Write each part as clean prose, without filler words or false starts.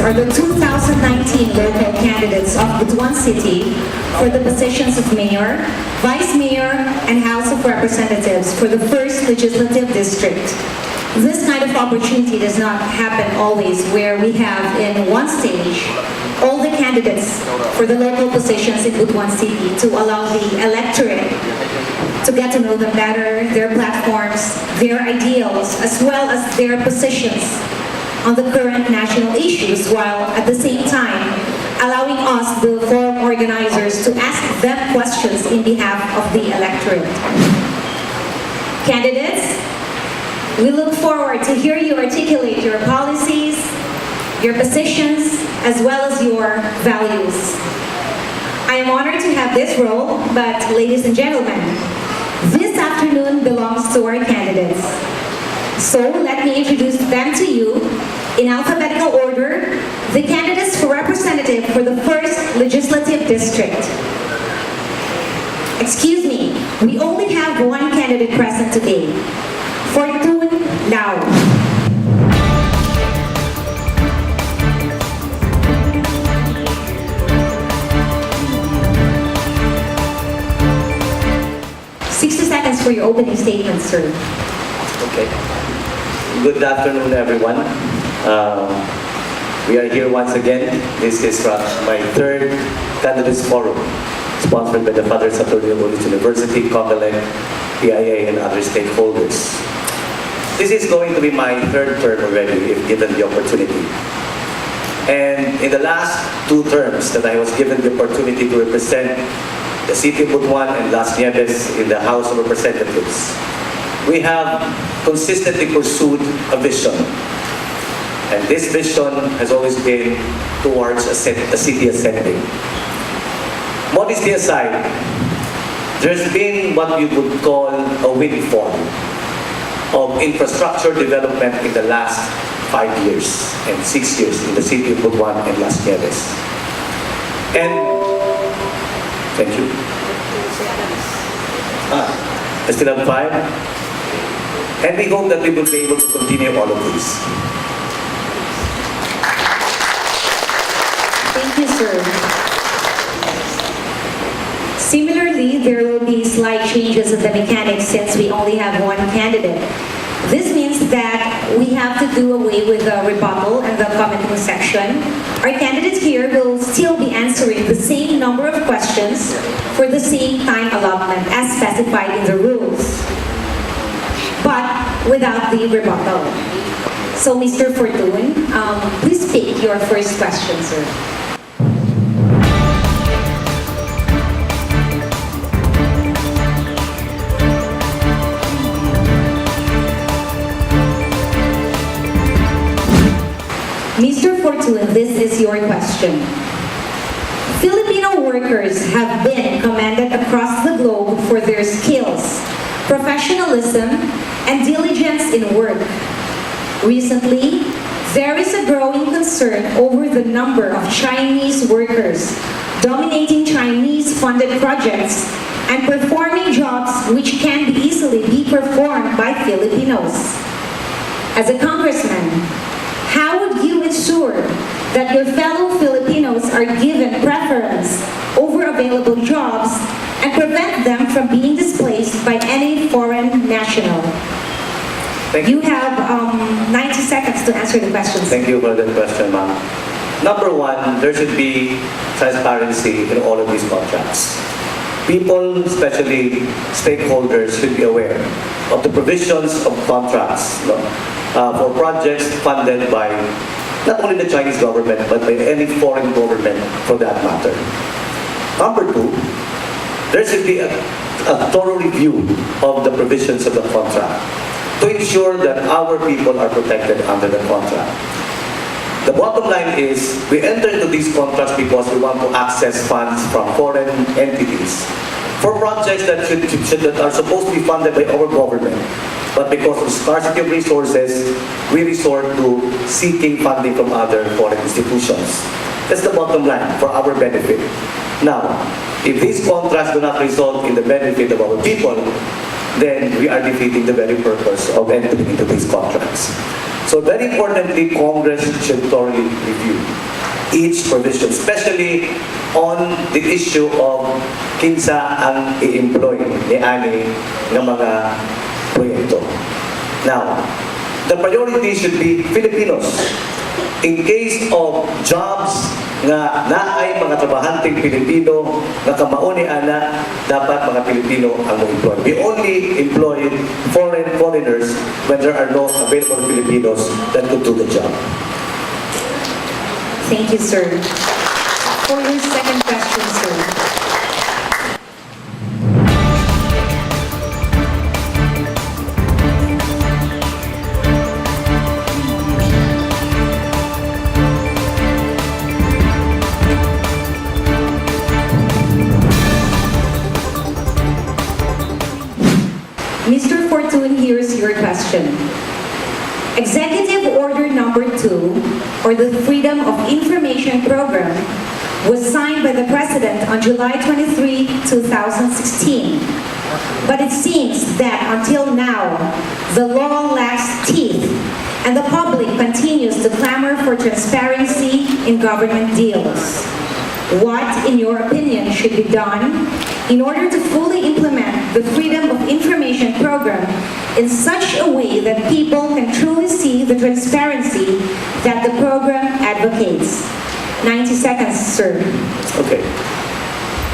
are the 2019 local candidates of Butuan City for the positions of Mayor, Vice Mayor, and House of Representatives for the 1st Legislative District. This kind of opportunity does not happen always, where we have in one stage all the candidates for the local positions in Butuan City to allow the electorate to get to know them better, their platforms, their ideals, as well as their positions on the current national issues, while at the same time allowing us, the forum organizers, to ask them questions in behalf of the electorate. Candidates, we look forward to hear you articulate your policies, your positions, as well as your values. I am honored to have this role, but ladies and gentlemen, this afternoon belongs to our candidates. So let me introduce them to you in alphabetical order, the candidates for representative for the 1st Legislative District. Excuse me, we only have one candidate present today. Fortune now. For your opening statement, sir. Okay. Good afternoon, everyone. We are here once again. This is my 3rd Candidates Forum, sponsored by the Fathers of Partido University, COMELEC, PIA, and other stakeholders. This is going to be my 3rd term already, if given the opportunity. And in the last 2 terms that I was given the opportunity to represent the city of Butuan and Las Nieves in the House of Representatives, we have consistently pursued a vision. And this vision has always been towards a city ascending. Modesty aside, there's been what we would call a windfall of infrastructure development in the last 5 years and 6 years in the city of Butuan and Las Nieves. And thank you. I still have 5. And we hope that we will be able to continue all of these. Thank you, sir. Similarly, there will be slight changes in the mechanics since we only have one candidate. This means that we have to do away with the rebuttal and the commenting section. Our candidates here will still be answering the same number of questions for the same time allotment as specified in the rules, but without the rebuttal. So, Mr. Fortune, please pick your first question, sir. Mr. Fortune, this is your question. Filipino workers have been commended across the globe for their skills, professionalism, and diligence in work. Recently, there is a growing concern over the number of Chinese workers dominating Chinese-funded projects and performing jobs which can easily be performed by Filipinos. As a congressman, how would you ensure that your fellow Filipinos are given preference over available jobs and prevent them from being displaced by any foreign national? You have 90 seconds to answer the questions. Thank you for that question, ma'am. Number 1, there should be transparency in all of these contracts. People, especially stakeholders, should be aware of the provisions of contracts for projects funded by not only the Chinese government, but by any foreign government for that matter. Number 2, there should be a thorough review of the provisions of the contract to ensure that our people are protected under the contract. The bottom line is, we enter into these contracts because we want to access funds from foreign entities for projects that are supposed to be funded by our government. But because of scarcity of resources, we resort to seeking funding from other foreign institutions. That's the bottom line for our benefit. Now, if these contracts do not result in the benefit of our people, then we are defeating the very purpose of entering into these contracts. So very importantly, Congress should thoroughly review each provision, especially on the issue of kinsa ang i-employ ni ani ng mga proyekto. Now, the priority should be Filipinos. In case of jobs nga naay mga trabahanteng Pilipino nga kamauni ana, dapat mga Pilipino ang employ. We only employ foreigners when there are no available Filipinos that could do the job. Thank you, sir. For your second question, sir. Mr. Fortune, here's your question. Executive Order Number 2, or the Freedom of Information Program, was signed by the President on July 23, 2016. But it seems that until now, the law lacks teeth, and the public continues to clamor for transparency in government deals. What, in your opinion, should be done in order to fully implement the Freedom of Information Program in such a way that people can truly see the transparency that the program advocates? 90 seconds, sir. Okay.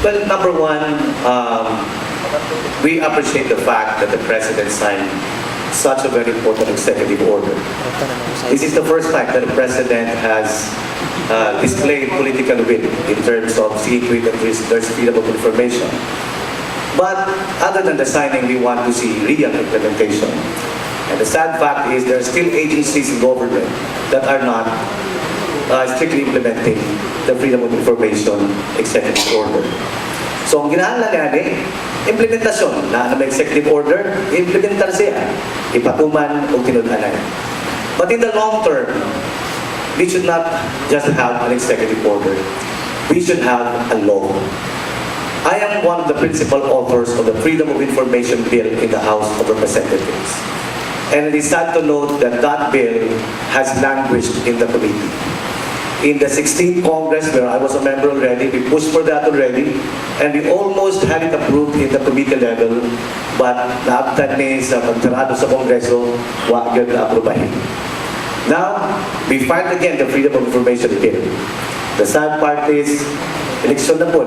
Well, number one, we appreciate the fact that the President signed such a very important executive order. This is the first time that the President has displayed political will in terms of seeing to it that there's freedom of information. But other than the signing, we want to see real implementation. And the sad fact is there are still agencies in government that are not strictly implementing the Freedom of Information Executive Order. So ang ginahanglan natin, implementasyon na ng executive order, implementar siya, ipatuman o tinudanan. But in the long term, we should not just have an executive order. We should have a law. I am one of the principal authors of the Freedom of Information Bill in the House of Representatives. And it is sad to note that that bill has languished in the committee. In the 16th Congress, where I was a member already, we pushed for that already, and we almost had it approved in the committee level, but naabtan ni sa pagtarado sa Kongreso, wag yun na-aprobahin. Now, we filed again the Freedom of Information Bill. The sad part is, eleksyon na po.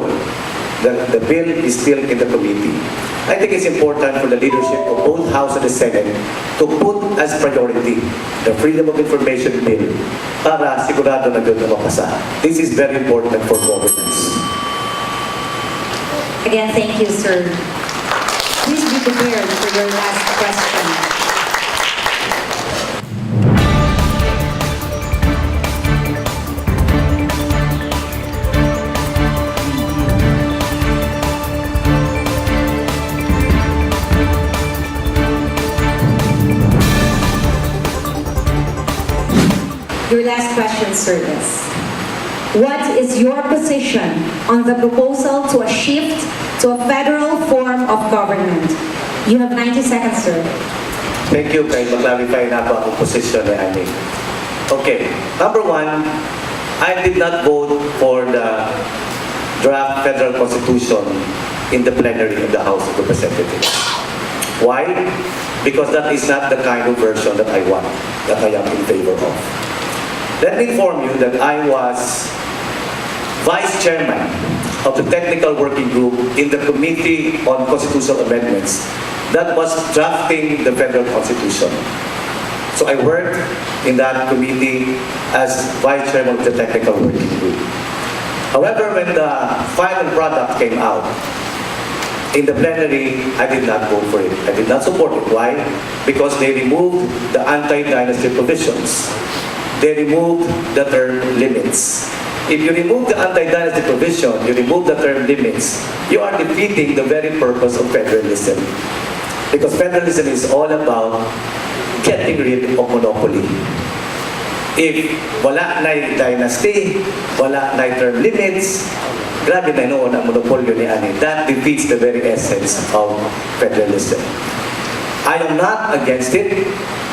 The bill is still in the committee. I think it's important for the leadership of both House and the Senate to put as priority the Freedom of Information Bill para sigurado na doon na mapasa. This is very important for governance. Again, thank you, sir. Please be prepared for your last question. Your last question, sir, is, what is your position on the proposal to a shift to a federal form of government? You have 90 seconds, sir. Thank you. Kaya mag-clarify na po ang position ni Ani. Okay. Number one, I did not vote for the draft federal constitution in the plenary of the House of Representatives. Why? Because that is not the kind of version that I want, that I am in favor of. Let me inform you that I was Vice Chairman of the Technical Working Group in the Committee on Constitutional Amendments that was drafting the federal constitution. So I worked in that committee as Vice Chairman of the Technical Working Group. However, when the final product came out, in the plenary, I did not vote for it. I did not support it. Why? Because they removed the anti-dynasty provisions. They removed the term limits. If you remove the anti-dynasty provision, you remove the term limits, you are defeating the very purpose of federalism. Because federalism is all about getting rid of monopoly. If wala na dynasty, wala na term limits, grabe na noon ang monopolyo ni Ani. That defeats the very essence of federalism. I am not against it,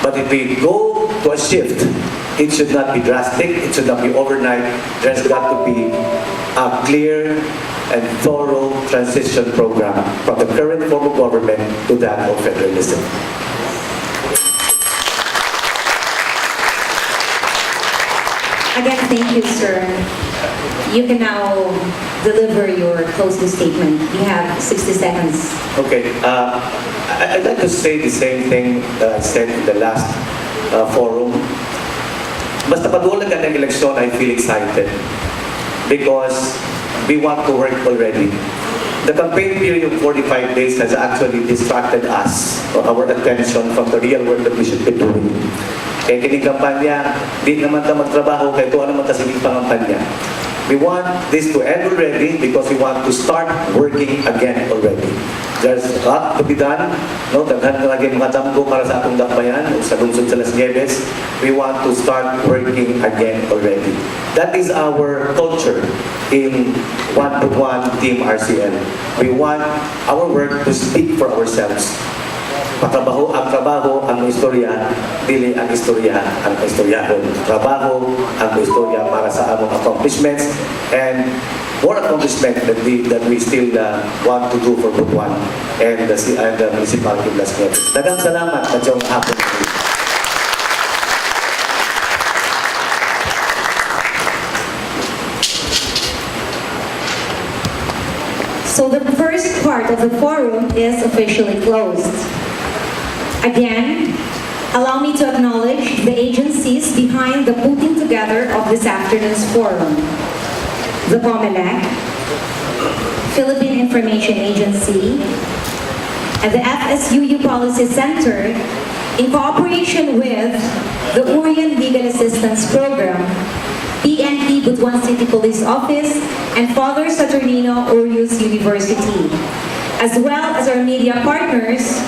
But if we go to a shift, it should not be drastic, it should not be overnight. There's got to be a clear and thorough transition program from the current form of government to that of federalism. Again, thank you, sir. You can now deliver your closing statement. You have 60 seconds. Okay, I'd like to say the same thing that I said in the last forum. Basta pag-ulag ka ng eleksyon, I feel excited because we want to work already. The campaign period of 45 days has actually distracted us or our attention from the real work that we should be doing. Kaya kining kampanya, di naman ta magtrabaho, kaya ito naman ta sining pangampanya. We want this to end already because we want to start working again already. There's a lot to be done. No? Daghan na lagi mga damgo para sa atong dakbayan o sa lungsod sa Las Nieves. We want to start working again already. That is our culture in Butuan Team RCN. We want our work to speak for ourselves. Patrabaho ang trabaho, ang istorya, dili ang istorya, ang istoryahon. Trabaho, ang istorya para sa among accomplishments and more accomplishment that we still want to do for Butuan and the municipality of Las Nieves. Daghang salamat at yung hapon. So the first part of the forum is officially closed. Again, allow me to acknowledge the agencies behind the putting together of this afternoon's forum. The POMELEC, Philippine Information Agency, and the FSUU Policy Center, in cooperation with the Orient Legal Assistance Program, PNP Butuan City Police Office, and Father Saturnino Orius University, as well as our media partners,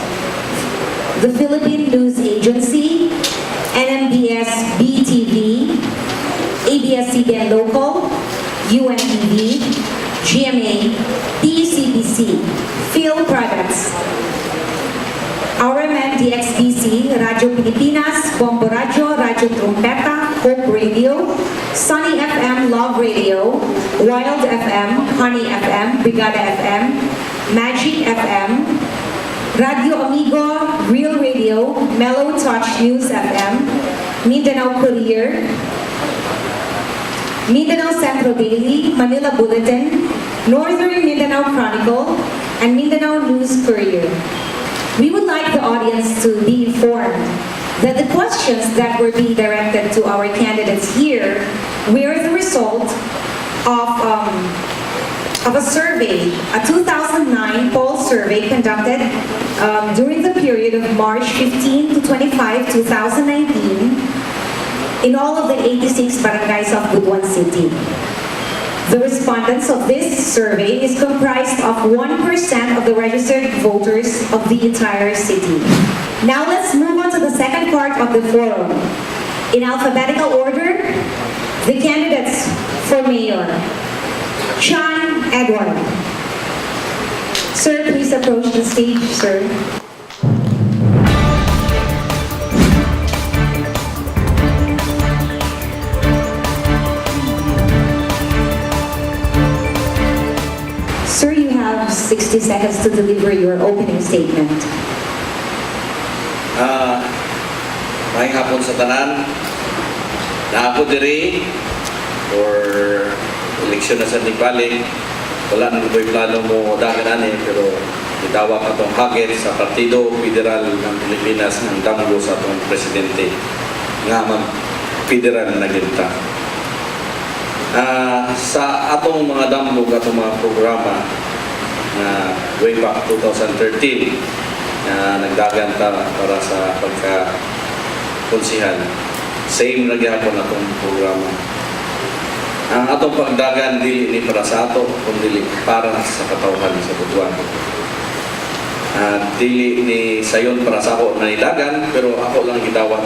the Philippine News Agency, NMBS BTV, ABS-CBN Local, UNTV, GMA, PCBC, Phil Products, RMN DXBC, Radyo Pilipinas, Bombo Radyo, Radyo Trumpeta, Hope Radio, Sunny FM, Love Radio, Wild FM, Honey FM, Brigada FM, Magic FM, Radio Amigo, Real Radio, Mellow Touch News FM, Mindanao Courier, Mindanao Central Daily, Manila Bulletin, Northern Mindanao Chronicle, and Mindanao News Courier. We would like the audience to be informed that the questions that were being directed to our candidates here were the result of a survey, a 2009 poll survey conducted during the period of March 15 to 25, 2019 in all of the 86 barangays of Butuan City. The respondents of this survey is comprised of 1% of the registered voters of the entire city. Now let's move on to the second part of the forum. In alphabetical order, the candidates for mayor. Sean Edward. Sir, please approach the stage, sir. Sir, you have 60 seconds to deliver your opening statement. Maayong hapon sa tanan. Naako diri for eleksyon na sa Nibalik. Wala nang ibo'y plano mo dagan ani pero itawa ka tong hagit sa Partido Federal ng Pilipinas ng damgo sa atong presidente nga federal na ginta. Sa atong mga damgo atong mga programa na way back 2013 na nagdagan ta para sa pagka-konsihan. Same lagi ako na itong programa. Ang atong pagdagan dili ni para sa ato, kundi para sa katawhan sa Butuan. Dili ni sayon para sa ako na nilagan, pero ako lang gitawat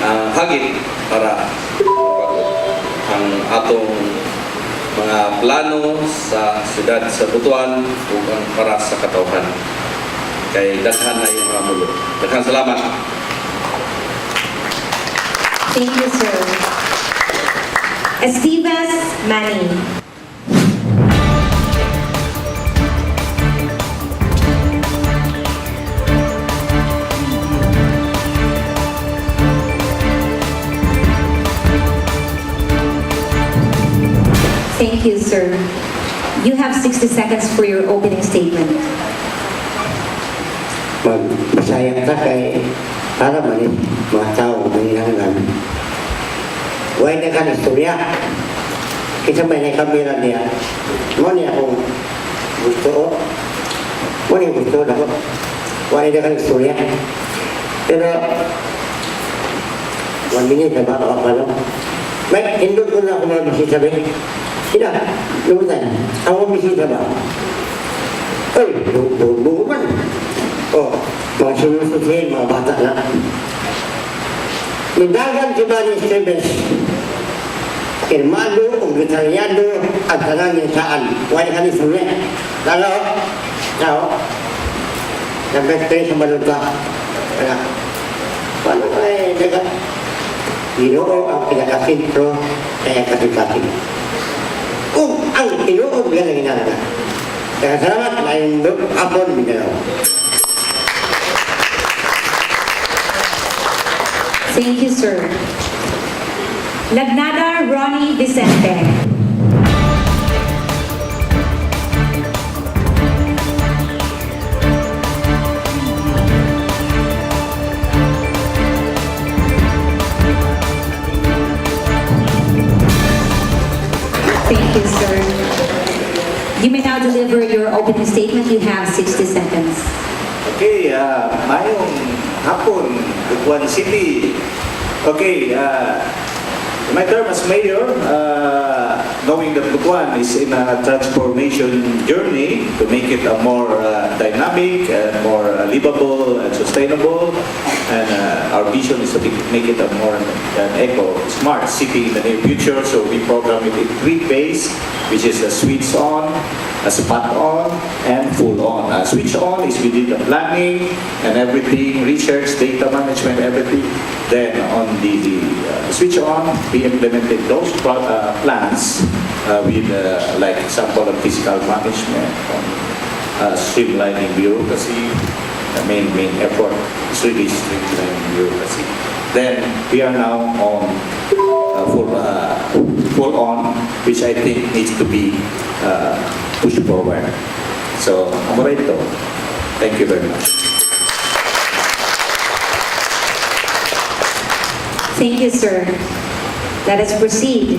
ang hagit para ang atong mga plano sa siyudad sa Butuan ug para sa katawhan. Kay daghan na yung mga mulo. Daghang salamat. Thank you, sir. Estevas Manny. Thank you, sir. You have 60 seconds for your opening statement. Masaya ka kay para man mga tao manginahanglan. Huwag na ka istorya. Kita may kamera niya. Mo niya akong gusto o. Mo niya gusto na ko. Huwag na ka istorya. Pero 1 minute na ba ako pala? May indot ko na ako mga bisita ba? Sila, lumutan. Ang mga bisita ba? Ay, buo man. Oh, mga sinususin, mga bata na. Nidagan si Manny Estevas, Hermano o Gritariado at tanan niya saan. Huwag ka ni Sulit. Lalo, nag-bestay sa maluta. Kaya, paano ay dagat? Ginoo ang pinakasintro kaya kasikasin. Kung ang Ginoo bilang hinalaga. Kaya salamat, mayroong hapon, Mindanao. Thank you, sir. Lagnada Ronnie Vicente. Thank you, sir. You may now deliver your opening statement. You have 60 seconds. Okay, mayong hapon, Butuan City. Okay, my term as mayor, knowing that Butuan is in a transformation journey to make it a more dynamic and more livable and sustainable, and our vision is to make it a more eco-smart city in the near future. So we program it in 3 phases, which is a switch on, a spot on, and full on. Switch on is we did the planning and everything, research, data management, everything. Then on the switch on, we implemented those plans with like example of fiscal management, streamlining bureaucracy. The main effort is really streamlining bureaucracy. Then we are now on full on, which I think needs to be pushed forward. So, Amorito, thank you very much. Thank you, sir. Let us proceed.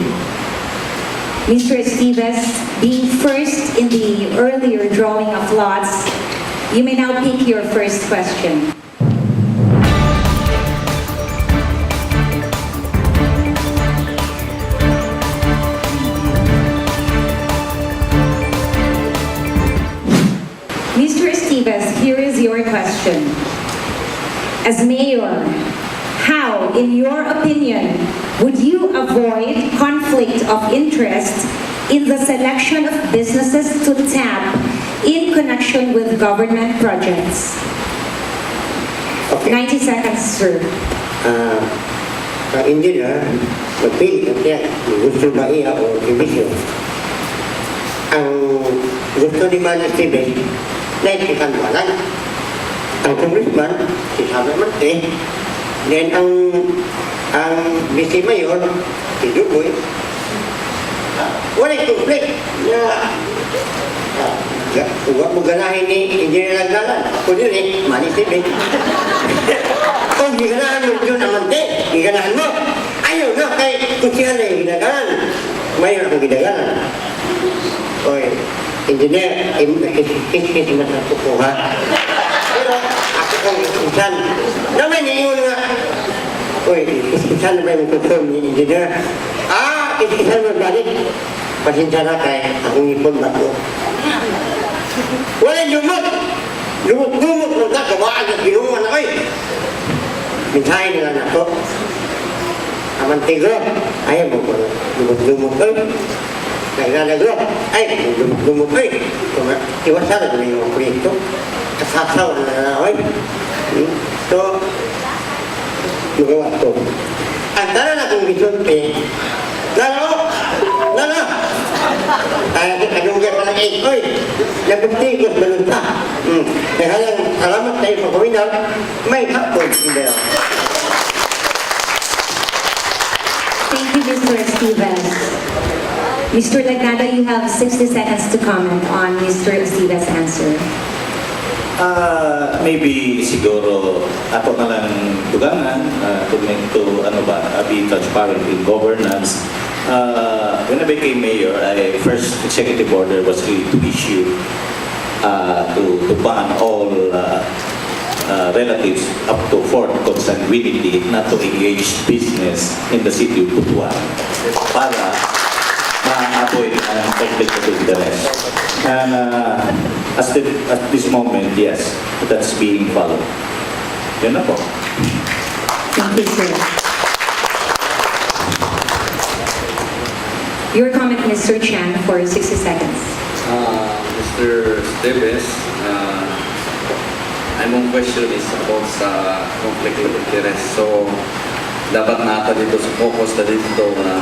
Mr. Estevas, being first in the earlier drawing of lots, you may now pick your first question. Mr. Estevas, here is your question. As mayor, how, in your opinion, would you avoid conflict of interest in the selection of businesses to tap in connection with government projects? Okay. 90 seconds, sir. Engineer, magpili kaya gusto ba iya o division. Ang gusto ni Manny Estevas, naitikan walan. Ang congressman, si Chiarman, then ang vice mayor, si Duboy, walang conflict na huwag mo ganahin ni Engineer Lagdalan. Ako din eh, Manny Estevas. Kung giganahan mo yun naman giganahan mo. Ayaw na, kay kusihan na yung ginagalan. Mayor akong ginagalan. Oy, Engineer, kis-kis na sa kukuha. Pero ako kong kis-kisan. Naman niyon nga. Oy, kis-kisan na ba yung kukuha ni Engineer? Kis-kisan mo balik. Pasensya na kay akong ipon bago. Walang lumot! Lumot-lumot mo na, gawaan at ginuman na kayo. Minsahin nila na to. Amantigo, ayaw mo po, lumot-lumot kayo. Naglalagro, ay, lumot-lumot kayo. Iwasan na yung mga proyekto. Kasasaw na kayo. So, magawa to. Ang Tara na kung gisulti. Lalo! Lalo! Kaya kadunggan pa ng 8. Oy! Nagpagtigos balunta. Kaya salamat tayo sa kuminaw. May hapon. Thank you, Mr. Stevens. Mr. Lagnada, you have 60 seconds to comment on Mr. Stevens' answer. Maybe siguro ako na lang tugangan to ano ba, be transparent in governance. When I became mayor, I first executive order was really to issue to ban all relatives up to 4th consanguinity not to engage business in the city of Butuan para ma-avoid ang conflict of interest. And at this moment, yes, that's being followed. Yan na po. Thank you, sir. Your comment, Mr. Chan, for 60 seconds. Mr. Stevens, my question is about sa conflict of interest. So, dapat nata dito sa focus na dito na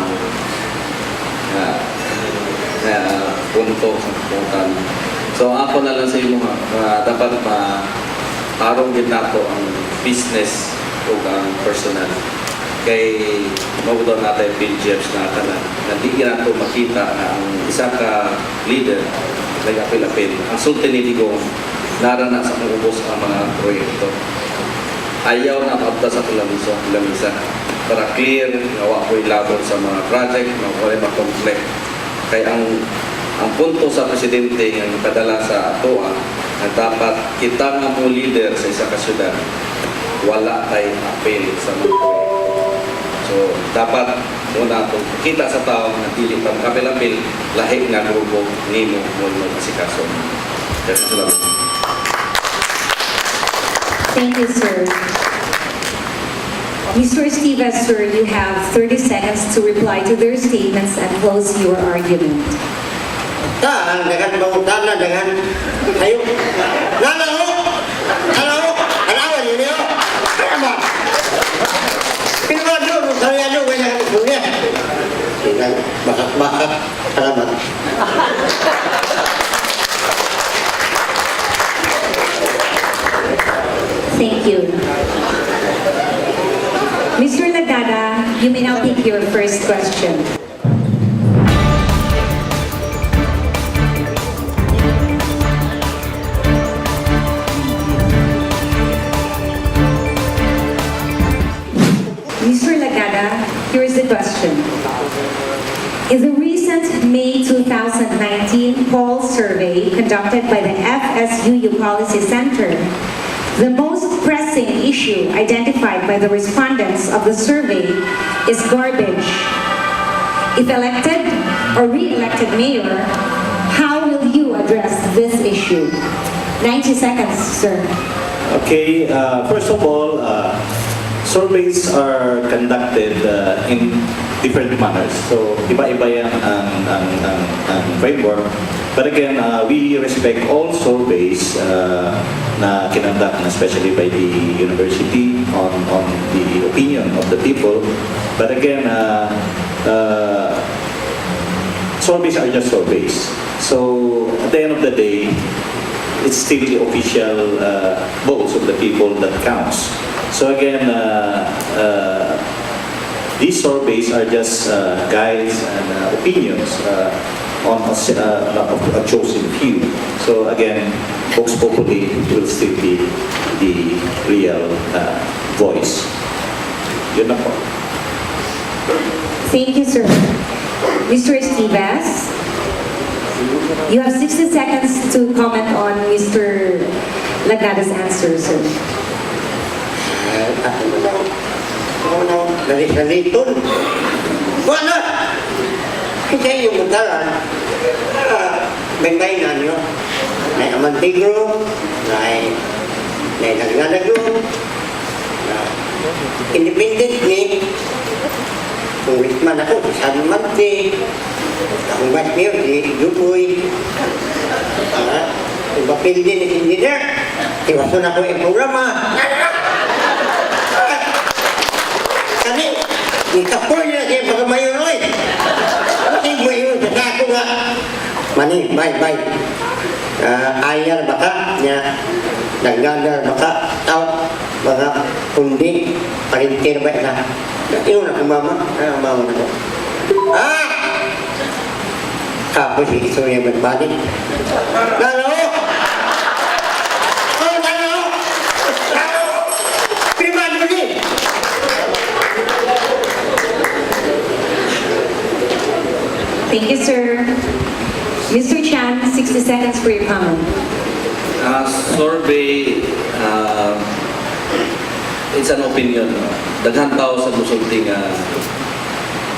punto sa puntan. So, ako na lang sa inyo dapat ma-arong din nato ang business o ang personal. Kay mabudon natin PGFs natin na di nato makita na ang isa ka leader nag-apil-apil. Ang sulti ni Digong narana sa pangubos ang mga proyekto. Ayaw na maabda sa lamisa para clear na wako'y labon sa mga project na wala ma-conflict. Kaya ang punto sa presidente ang kadala sa atoa na dapat kita nga mo leader sa isa ka syudad wala tayo apel sa mga proyekto. So dapat muna itong kita sa tao na dili pang kapil-apil lahi nga grupo nimo mo asikaso. Kaya salamat. Thank you, sir. Mr. Stevens, sir, you have 30 seconds to reply to their statements and close your argument. Dengan bangunan dengan ayo. Halo. Halo ini yo. Apa? Pinwa dulu saya dulu banyak dunia. Tidak bakak-bakak selamat. Thank you. Mr. Lagnada, you may now pick your first question. Mr. Lagnada, here is the question. In the recent May 2019 poll survey conducted by the FSUU Policy Center, the most pressing issue identified by the respondents of the survey is garbage. If elected or re-elected mayor, how will you address this issue? 90 seconds, sir. Okay, first of all, surveys are conducted in different manners. So, iba-iba yan ang framework. But again, we respect all surveys na kinonduct, especially by the university on the opinion of the people. But again, surveys are just surveys. So, at the end of the day, it's still the official votes of the people that counts. So again, these surveys are just guides and opinions on a chosen few. So again, Vox Populi will still be the real voice. Yun na po. Thank you, sir. Mr. Stevens, you have 60 seconds to comment on Mr. Lagnada's answer, sir. Ako nang nalitun. Wala! Kasi yung mutalan, bentainan nyo. May amantigro, may naglalagyo, independent ni, kung wisman ako, San Mante, akong vice mayor, si Dupoy, kung bapil din ni engineer, tiwason ako yung programa. Kani, Ikapoy na siya pagka mayon oy. Kasi mayon sa ako nga. Mani, bay. Ayar baka niya. Naggagar baka. Tao. Mga kundi. Parintir ba na. Ino na kung mama. Mama na ko. Kapos si istorya magbalik. Lalo! Lalo! Primado mo din! Thank you, sir. Mr. Chan, 60 seconds for your comment. Survey, it's an opinion. Daghan tao sa musulting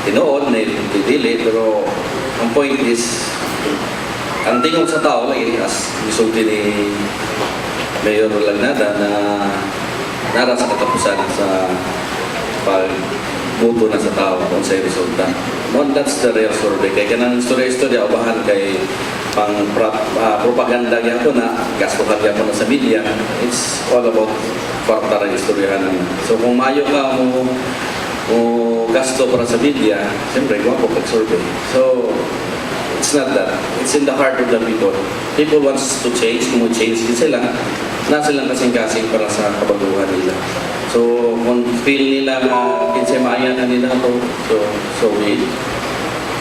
tinuod na dili, pero ang point is, ang tingog sa tao lagi, as misulti ni Mayor Lagnada na nara sa katapusan sa pagbuto na sa tao kung sa'yo resulta. No, that's the real survey. Kaya kanang istorya-istorya, ubahan kay pang propaganda niya ko na, gastuhan niya ko na sa media, it's all about kwarta rin istoryahan na. So kung mayo ka mo gasto para sa media, siyempre, gwapo pag-survey. So, it's not that. It's in the heart of the people. People wants to change. Kung change din sila, na silang kasing-kasing para sa kabaguhan nila. So, kung feel nila na kinsay maayan na nila ito, so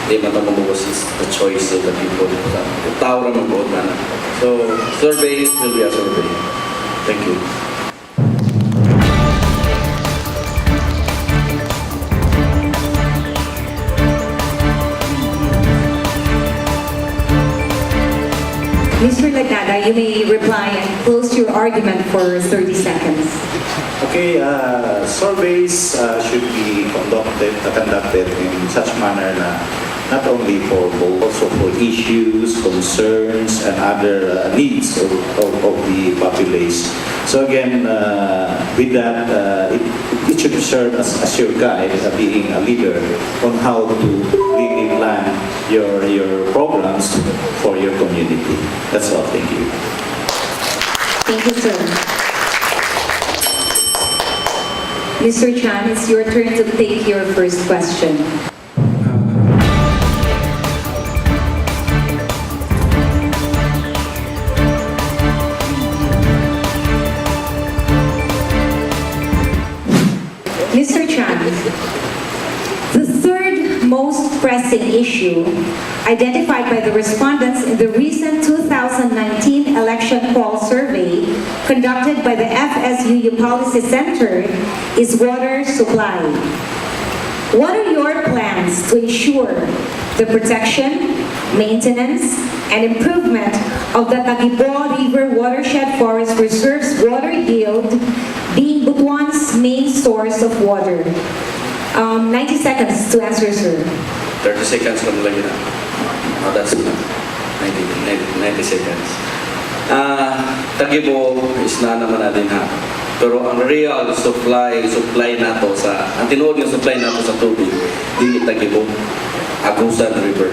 di matamamubos is the choice of the people. Tao rin ang buod na. So, survey will be a survey. Thank you. Mr. Lagnada, you may reply and close your argument for 30 seconds. Okay, surveys should be conducted in such manner na not only for both, also for issues, concerns, and other needs of the populace. So again, with that, it should serve as your guide, being a leader on how to really plan your programs for your community. That's all. Thank you. Thank you, sir. Mr. Chan, it's your turn to take your first question. Mr. Chan, the third most pressing issue identified by the respondents in the recent 2019 election poll survey conducted by the FSUU Policy Center is water supply. What are your plans to ensure the protection, maintenance, and improvement of the Tagibo River Watershed Forest Reserve's water yield, being Butuan's main source of water? 90 seconds to answer, sir. 30 seconds lang lagi na. Oh, that's enough. 90 seconds. Tagibo is na naman natin ha. Pero ang real supply nato ang tinuod ng supply nato sa tubig, di Tagibo, Agusan River.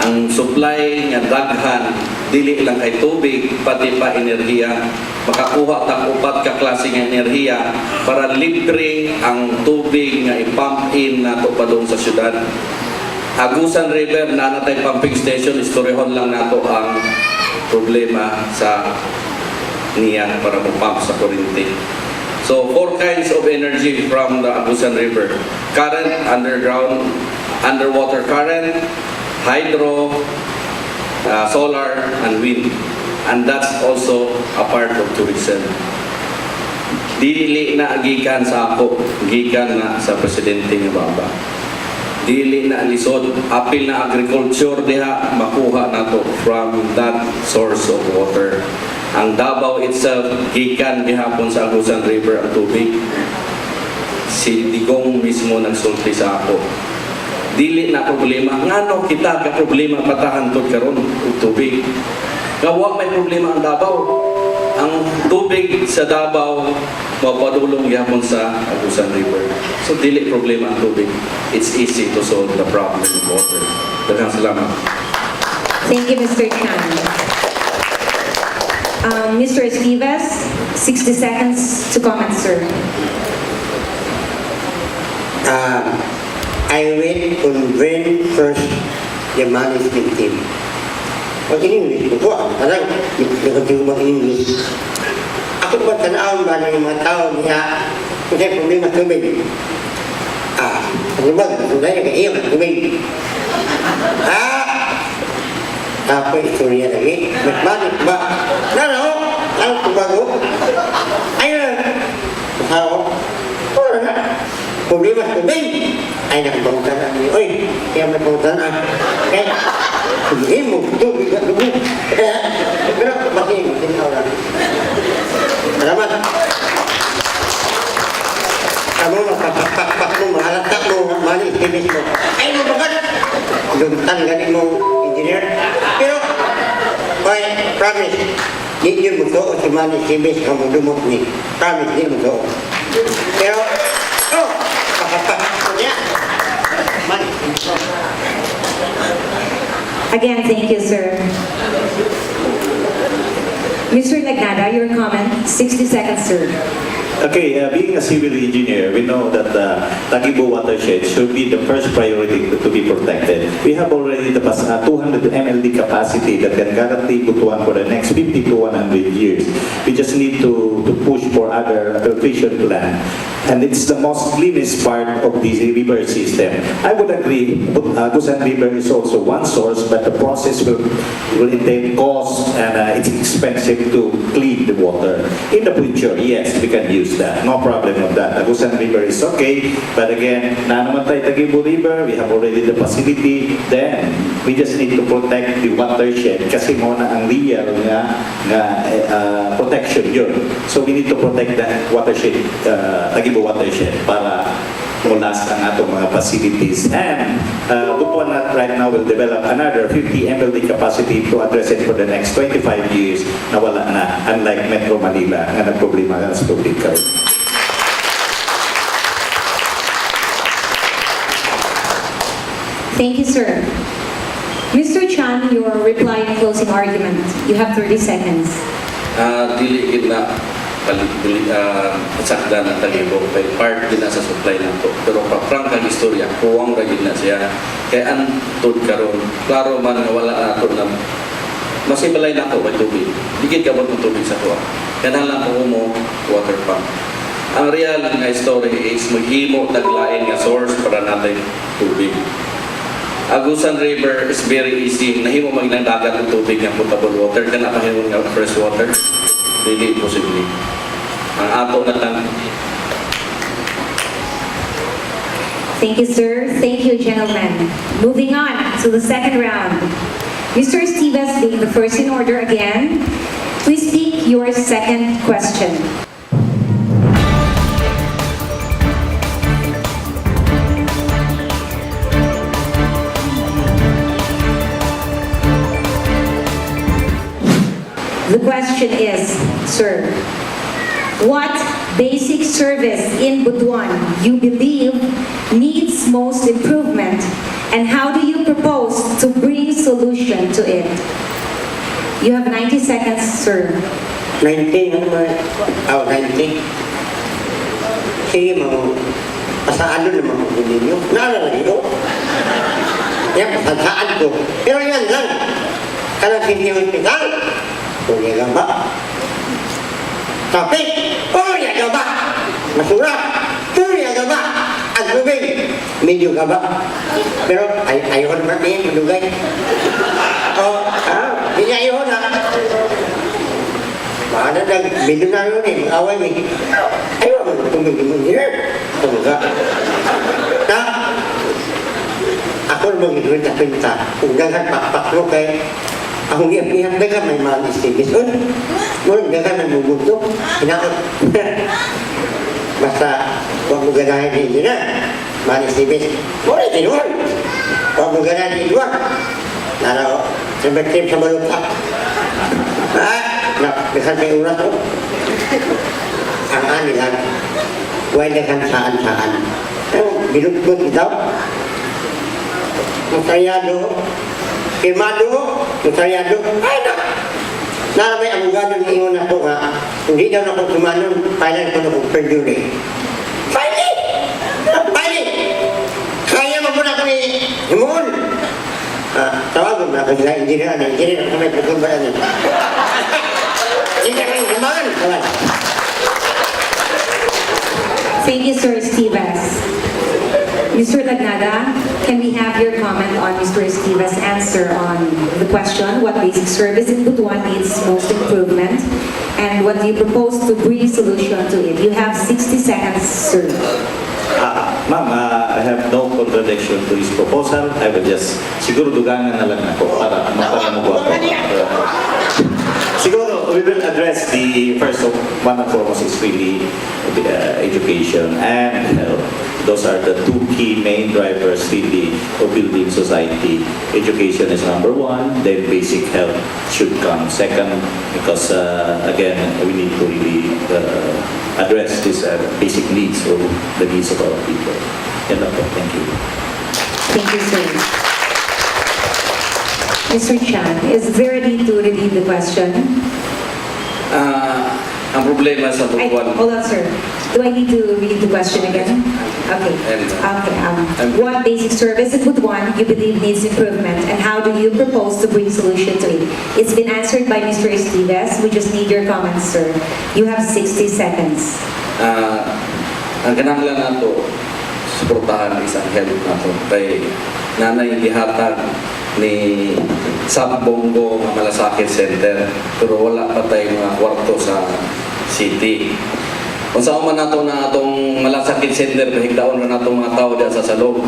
Ang supply nga daghan, dili lang kay tubig, pati pa enerhiya. Makakuha tang upat ka klase ng enerhiya para libre ang tubig nga i-pump in nato pa doon sa syudad. Agusan River, nanatay pumping station, istorehon lang nato ang problema sa niya para mag-pump sa kuryente. So, 4 kinds of energy from the Agusan River. Current, underground, underwater current, hydro, solar, and wind. And that's also a part of tourism. Dili na gikan sa ako, gikan na sa presidente nga baba. Dili na lisod, apil na agriculture diha, makuha nato from that source of water. Ang Davao itself, gikan gihapon sa Agusan River ang tubig. Si Digong mismo nagsulti sa ako. Dili na problema. Ngano kita ka problema patahan tod karon og tubig. Gawa may problema ang Davao. Ang tubig sa Davao mapadulong yapon sa Agusan River. So dili problema ang tubig. It's easy to solve the problem of water. Daghang salamat. Thank you, Mr. Chan. Mr. Estivas, 60 seconds to comment, sir. I will convince first the management team. Pag in-English ko po, parang nagkatiyo mag-English. Ako ba tanawin ba ng mga tao niya kung sa'yo problema sa tubig? Ano ba? Kung sa'yo nag-iyak sa tubig? Ako istorya lagi. Mas balik ba? Naro? Ano ito bago? Ayun! Masao? Wala na. Problema sa tubig. Ay, nakabangutan na niyo. Oy, kaya may bangutan na. Kaya, hindi mo, tubig at lubog. Pero, bakit mo, tinaw lang. Salamat. Kamu mapapakpak mo, mahalatak mo, manis, kinis mo. Ay, mo bagat. Luntan ganin mo, engineer. Pero, oy, promise. Di yun mo to, o si manis, kinis, kamu dumot ni. Promise, di mo to. Pero, papapakpak mo niya. Manis, kinis mo. Again, thank you, sir. Mr. Lagnada, your comment, 60 seconds, sir. Okay, being a civil engineer, we know that the Tagibo watershed should be the first priority to be protected. We have already the 200 MLD capacity that can guarantee Butuan for the next 50 to 100 years. We just need to push for other filtration plan. And it's the most cleanest part of the river system. I would agree, Butuan River is also one source, but the process will entail cost and it's expensive to clean the water. In the future, yes, we can use that. No problem of that. Agusan River is okay, but again, na naman tayo Tagibo River, we have already the facility. Then, we just need to protect the watershed kasi muna ang real nga protection yun. So we need to protect the watershed, Tagibo watershed para mulas ang atong mga facilities. And Butuan right now will develop another 50 MLD capacity to address it for the next 25 years na wala na, unlike Metro Manila nga nagproblema sa tubig karon. Thank you, sir. Mr. Chan, your reply and closing argument. You have 30 seconds. Dili gid na pasakda ng Tagibo kay part din na sa supply ng to, pero paprang kang istorya kuwang ra gid na siya kay antod karon klaro man nga wala na to na masibalay na to may tubig digid ka mo tubig sa tuwa kanang lang mo water pump. Ang real nga story is maghimo taglain nga source para natin tubig. Agusan River is very easy. Nahimo magnandagat ng tubig ng potable water. Kana pahimon nga fresh water. Dili imposible. Ang ato na lang. Thank you, sir. Thank you, gentlemen. Moving on to the second round. Mr. Stevens, being the first in order again, please speak your second question. The question is, sir, what basic service in Butuan you believe needs most improvement, and how do you propose to bring solution to it? You have 90 seconds, sir. 90, ano ba? 90. Sige, pasaano naman ko ninyo. Naalala niyo? Yan, pasasaan ko. Pero yan lang. Kanang hindi hospital. Puri gaba. Tapi, puri gaba. Masura. Puri gaba. At lubig. Medyo gaba. Pero ayun natin yung malugay. Hindi ayun na. Baka na medyo na yun mag-away eh. Ayun mo, tumigil mo here. Tumuga. Na, ako naman ginoon na pinta. Kung dagan pakpak mo kay akong iyak-iyak na ka, may mga istigis. Mulang dagan ang mubuto. Hinaot. Basta, huwag mo ganahin hindi na. Mga istigis. Mulang tinuwan. Huwag mo ganahin hindi na. Nara, sabatim sa balutak. Dekat may urat ko. Ang ani lang. Huwag dekan saan-saan. Bilut-but ito. Masayado. Firmado, notariado, ay na! Nara may abogado ni ingon ako nga, hindi daw na ako tumanon, kailan ko na kong perdure. Finally! Finally! Kaya ni Himon. Tawag mo na kasi sa engineer na kami pagkul ba yan. Hindi ka rin kumakan. Thank you, Sir Estevas. Mr. Lagnada, can we have your comment on Mr. Estevas' answer on the question, what basic service in Butuan needs most improvement, and what do you propose to bring solution to it? You have 60 seconds, sir. Ma'am, I have no contradiction to his proposal. I will just, siguro dugangan na lang ako para mapanamugo ako. Siguro, we will address the first of one and foremost is really education and health. Those are the two key main drivers really of building society. Education is number one, then basic health should come second because again, we need to really address these basic needs or the needs of our people. Yan lang po. Thank you. Thank you, sir. Mr. Chan, is there a need to repeat the question? Ang problema sa Butuan, Hold on, sir. Do I need to read the question again? Okay. What basic service in Butuan you believe needs improvement, and how do you propose to bring solution to it? It's been answered by Mr. Estevas. We just need your comments, sir. You have 60 seconds. ang kinahanglan nato suportahan isang health nato kay nanay gihatag ni Sabbonggo nga Malasakit Center pero wala pa tay mga kwarto sa city. Unsa man nato na atong Malasakit Center mahigdaon na nato mga tao diya sa salog.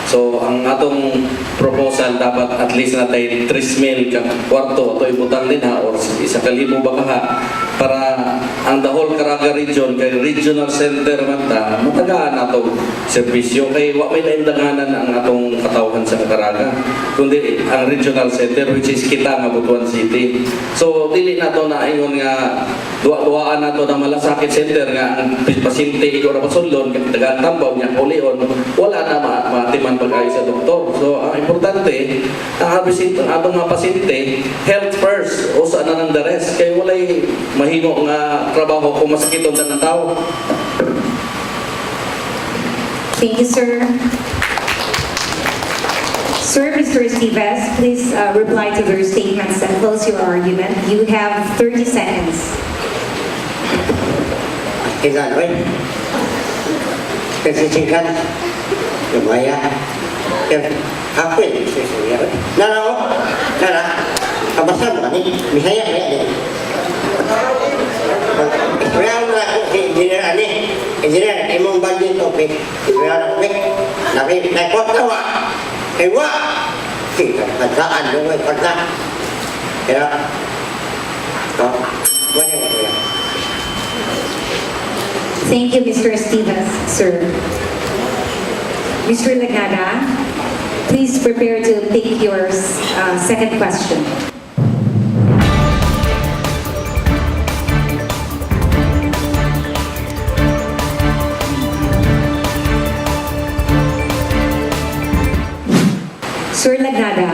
So ang atong proposal dapat at least na tay 3,000 ka kwarto ato ibutang din ha or 1,000 bakaha para ang the whole Caraga region kay regional center man ta matagaan nato serbisyo kay wa may naimdanganan ang atong katawhan sa Caraga kundi ang regional center which is kita nga Butuan City. So dili nato na ingon nga duwa-duwaan nato na Malasakit Center nga ang pasyente ikaw ra pasulon kay dagan tambaw nya ulion wala na matiman pag-ay sa doktor. So ang importante ang atong mga pasyente health first o sa na ng the rest kay walay mahimo nga trabaho kung masakiton na ng tao. Thank you, sir. Sir, Mr. Estevas, please reply to their statements and close your argument. You have 30 seconds. Kailan, oy? Kasisikan. Lumaya. Hapin. Nara, o? Nara. Kabasan mo kani. Bisaya kaya din. Istoryahan mo ako si Engineer Ani. Engineer, imong banding topik. Istoryahan ako, nakikot na wa. Kaya wa. Sige, pagsaan mo mo ipagsa. Kaya, wala ko. Thank you, Mr. Estevas, sir. Mr. Lagnada, please prepare to take your second question. Sir Lagnada,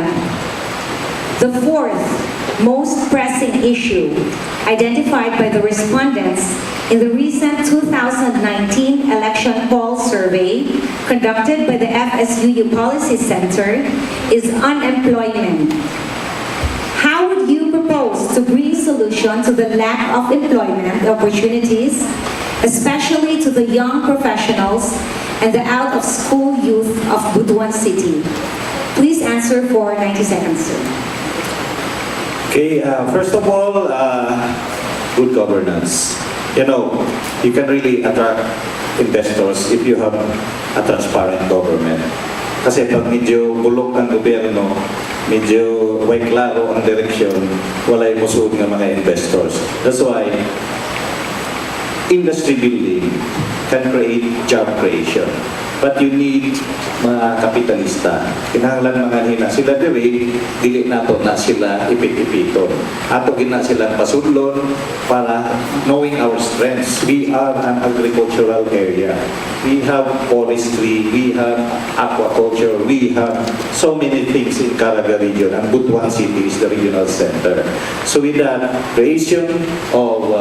the fourth most pressing issue identified by the respondents in the recent 2019 election poll survey conducted by the FSUU Policy Center is unemployment. How would you propose to bring solution to the lack of employment opportunities, especially to the young professionals and the out-of-school youth of Butuan City? Please answer for 90 seconds, sir. Okay, first of all, good governance. You know, you can really attract investors if you have a transparent government. Kasi pag medyo bulok ang gobyerno, medyo way klaro ang direksyon, walay musod ng mga investors. That's why industry building can create job creation. But you need mga kapitalista. Kinahanglan mga hina. Sila dili nato na sila ipit-ipiton. Ato gina silang pasudlon para knowing our strengths. We are an agricultural area. We have forestry, we have aquaculture, we have so many things in Caraga region. And Butuan City is the regional center. So with that, creation of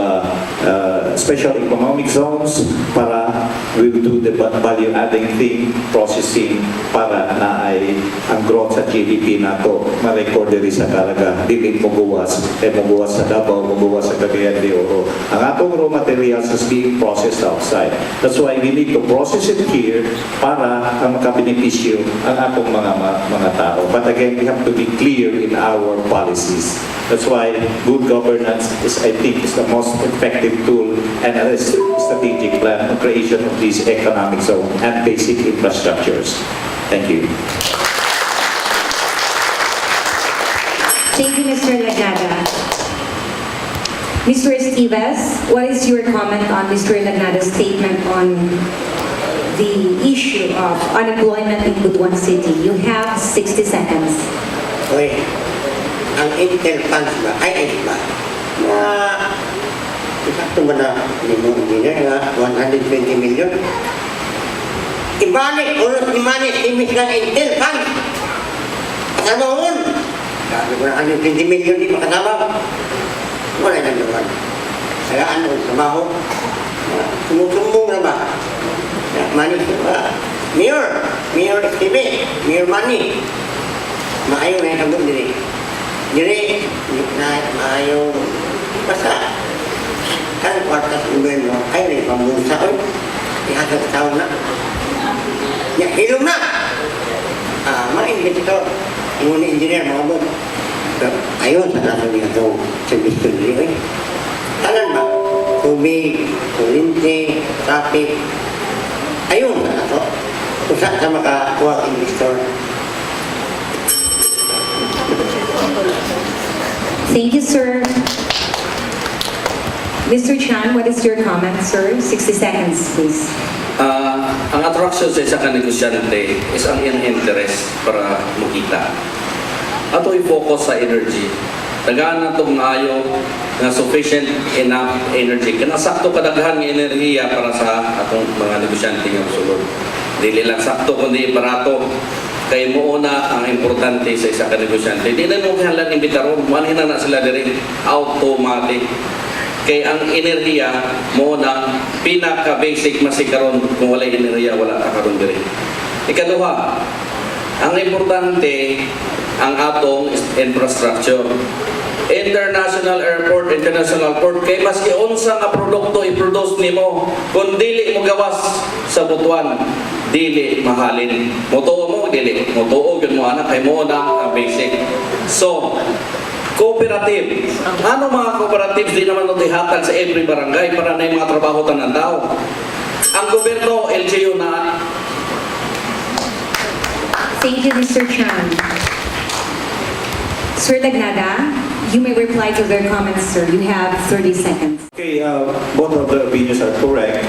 special economic zones para we do the value-adding thing, processing, para na ay ang growth sa GDP nato ma-record diri sa Caraga. Dili mubuwas, mubuwas sa Davao, mubuwas sa Cagayan de Oro. Ang atong raw materials is being processed outside. That's why we need to process it here para ang makabenepisyo ang atong mga tao. But again, we have to be clear in our policies. That's why good governance is, I think, is the most effective tool and a strategic plan for creation of these economic zone and basic infrastructures. Thank you. Thank you, Mr. Lagnada. Mr. Estives, what is your comment on Mr. Lagnada's statement on the issue of unemployment in Butuan City? You have 60 seconds. Okay. Ang Intel funds ba? Ay, ba? Na, isakto ba na limong engineer nga 120 million? Ibalik, ulos ni Manis, imis ng Intel funds. Kasama mo. Sabi ko na 120 million di makasama. Wala na naman. Kaya ano, samaho. Sumusumbong na ba? Manis, Mayor Steve, Mayor Manny. Maayo na yung sabon diri. Diri, na maayo. Basta, kan kwarta sa gobyerno, ay may pambusa o. Ihatag taon na. Hilom na! Maingit ito. Yung engineer, mga bod. Ayun, sa nato niya ito. Sa gusto diri. Tanan ba? Tubig, kurinti, traffic. Ayun, sa nato. Usa sa makakuha investor. Thank you, sir. Mr. Chan, what is your comment, sir? 60 seconds, please. Ang attraction sa isa ka negosyante is ang iyang interest para makita. Ato i-focus sa energy. Tagaan na itong maayo na sufficient enough energy. Kaya sakto kadaghan ng enerhiya para sa atong mga negosyante ng sulod. Dili lang sakto, kundi barato. Kaya mo una ang importante sa isa ka negosyante. Di na mo kahalan imbitaron, malhin na sila diri automatic. Kaya ang enerhiya mo na pinaka-basic masikaron kung wala enerhiya, wala ka karon diri. Ikaduha, ang importante ang atong infrastructure. International airport, international port, kay maski unsa nga produkto i-produce nimo, kung dili mo gawas sa Butuan, dili mahalin. Mutuo mo, dili. Mutuo, yun mo anak, kay mo na ang basic. So, cooperative. Ano mga cooperatives, di naman ito ihatag sa every barangay para na yung mga trabaho tanan daw. Ang gobyerno, LGU na. Thank you, Mr. Chan. Sir Lagnada, you may reply to their comments, sir. You have 30 seconds. Okay, both of the opinions are correct.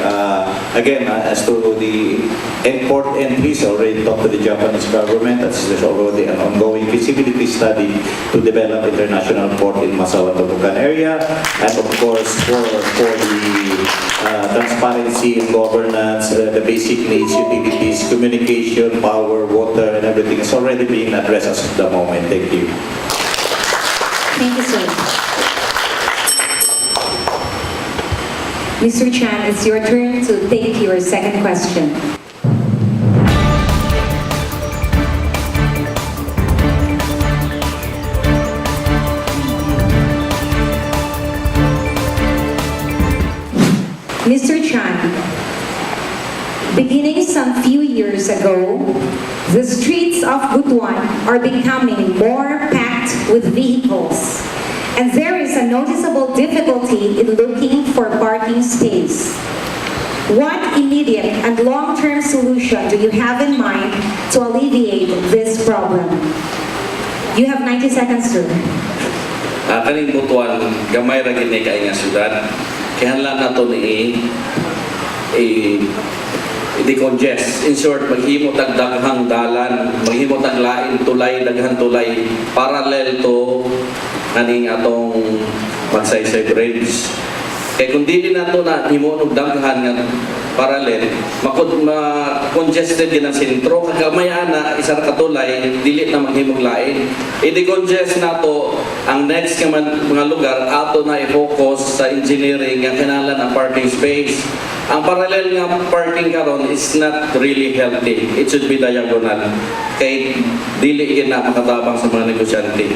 Again, as to the port entries, already talked to the Japanese government. There's already an ongoing feasibility study to develop international port in Massawa, Butuan area. And of course, for the transparency and governance, the basic needs, utilities, communication, power, water, and everything is already being addressed as of the moment. Thank you. Thank you, sir. Mr. Chan, it's your turn to take your second question. Mr. Chan, beginning some few years ago, the streets of Butuan are becoming more packed with vehicles, and there is a noticeable difficulty in looking for parking space. What immediate and long-term solution do you have in mind to alleviate this problem? You have 90 seconds, sir. Kaning Butuan, gamay ra gid ni kay nga syudad. Kaya lang nato ni i-decongest. In short, maghimo tag daghang dalan, maghimo tag lain tulay, daghang tulay, parallel to kaning atong Magsaysay Bridge. Kaya kung dili nato na himo og daghan nga parallel, ma-congested din ang sentro. Kagamaya na isang katulay, dili na maghimog lain. I-decongest na to ang next nga mga lugar, ato na i-focus sa engineering nga kinalan ang parking space. Ang parallel nga parking karon is not really healthy. It should be diagonal. Kay dili na makatabang sa mga negosyante.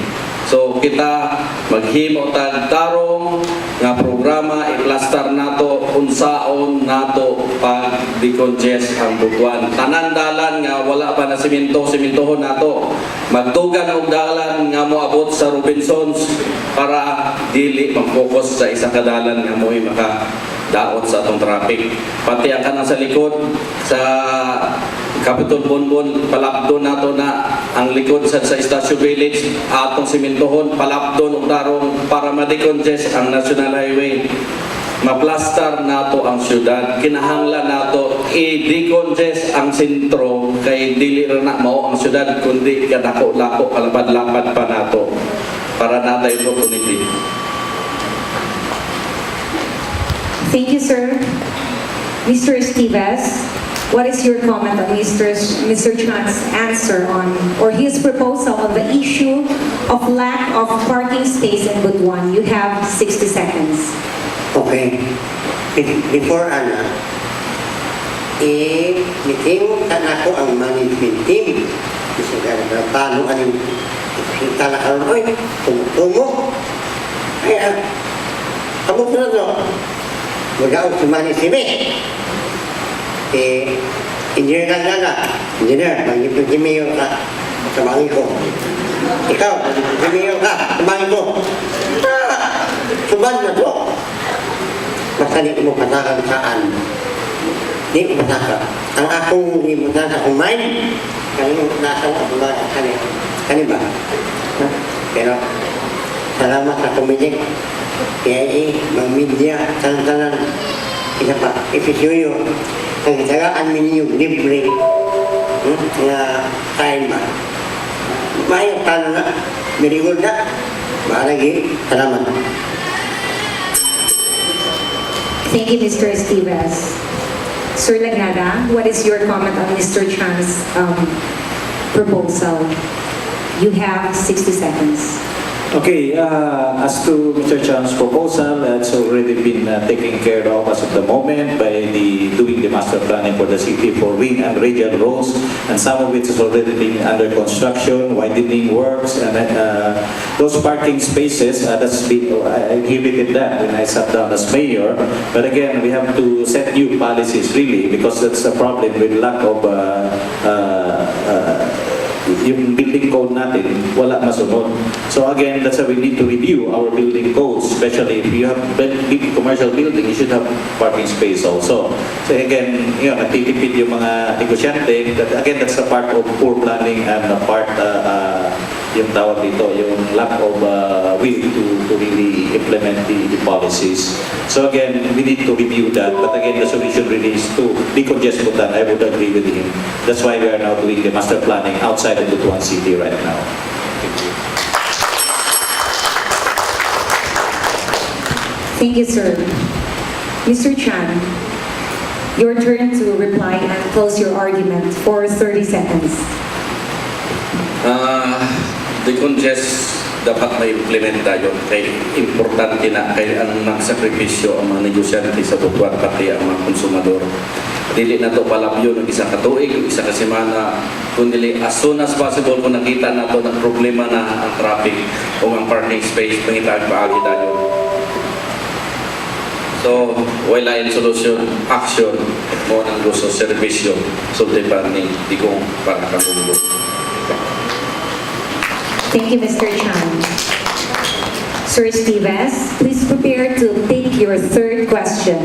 So kita maghimo tag tarong nga programa i-plaster nato unsaon nato pag decongest ang Butuan. Tanan dalan nga wala pa na simintohon nato. Magtugan og dalan nga moabot sa Robinsons para dili mag-focus sa isa ka dalan nga mo'y daot sa atong traffic. Pati ang kanang sa likod sa Capitol Bonbon, palapdon nato na ang likod sa Station Village, atong simintohon, palapdon og tarong para ma-decongest ang National Highway. Maplastar nato ang syudad. Kinahanglan nato i-decongest ang sentro kay dili ra na mao ang syudad kundi kadako-lako kalapad-lapad pa nato para natay opportunity. Thank you, sir. Mr. Esteves, what is your comment on Mr. Chan's answer on, or his proposal on the issue of lack of parking space in Butuan? You have 60 seconds. Okay. Before meeting kan ako ang management team. Kasi paano aning kita na karon oy tumo. Ay kamu na to. Magaw si management. Engineer engineer, mag-mayor ka sa bangin ko. Ikaw, mag-mayor ka sa bangin ko. Suban na to. Basta di mo patakan saan. Di mo pataka. Ang akong di mo pataka kung mind, kanino nasa ako ba? Kani ba? Pero, salamat sa kumilik. Kaya mga media, tanan-tanan, isa pa, ipisuyo. Ang tagaan ninyo libre na time ba? Mayroon tanan na, mirigod na. Malagi, salamat. Thank you, Mr. Esteves. Sir Lagnada, what is your comment on Mr. Chan's proposal? You have 60 seconds. Okay, as to Mr. Chan's proposal, it's already been taken care of as of the moment by doing the master planning for the city for ring and radial roads, and some of it is already being under construction, widening works, and those parking spaces, I inhibited that when I sat down as mayor. But again, we have to set new policies really, because that's a problem with lack of yung building code natin, wala masunod. So again, that's why we need to review our building codes, especially if you have big commercial building, you should have parking space also. So again, nagtitipid yung mga negosyante. Again, that's a part of poor planning and a part, yung tawag dito, yung lack of will to really implement the policies. So again, we need to review that. But again, the solution really is to decongest Butuan. I would agree with him. That's why we are now doing the master planning outside of Butuan City right now. Thank you. Thank you, sir. Mr. Chan, your turn to reply and close your argument for 30 seconds. Decongest dapat ma-implement tayo kay importante na kay ang nagsakripisyo ang mga negosyante sa Butuan pati ang mga konsumador. Dili na to palabyo ng isa ka tuig, isa ka semana, kundi as soon as possible kung nakita na to ng problema na ang traffic o ang parking space, pangitag paagi tayo. So, wala in solution, action mo ng gusto, servisyo, sulti pa ni Digong para kamulo. Thank you, Mr. Chan. Sir Esteves, please prepare to take your third question.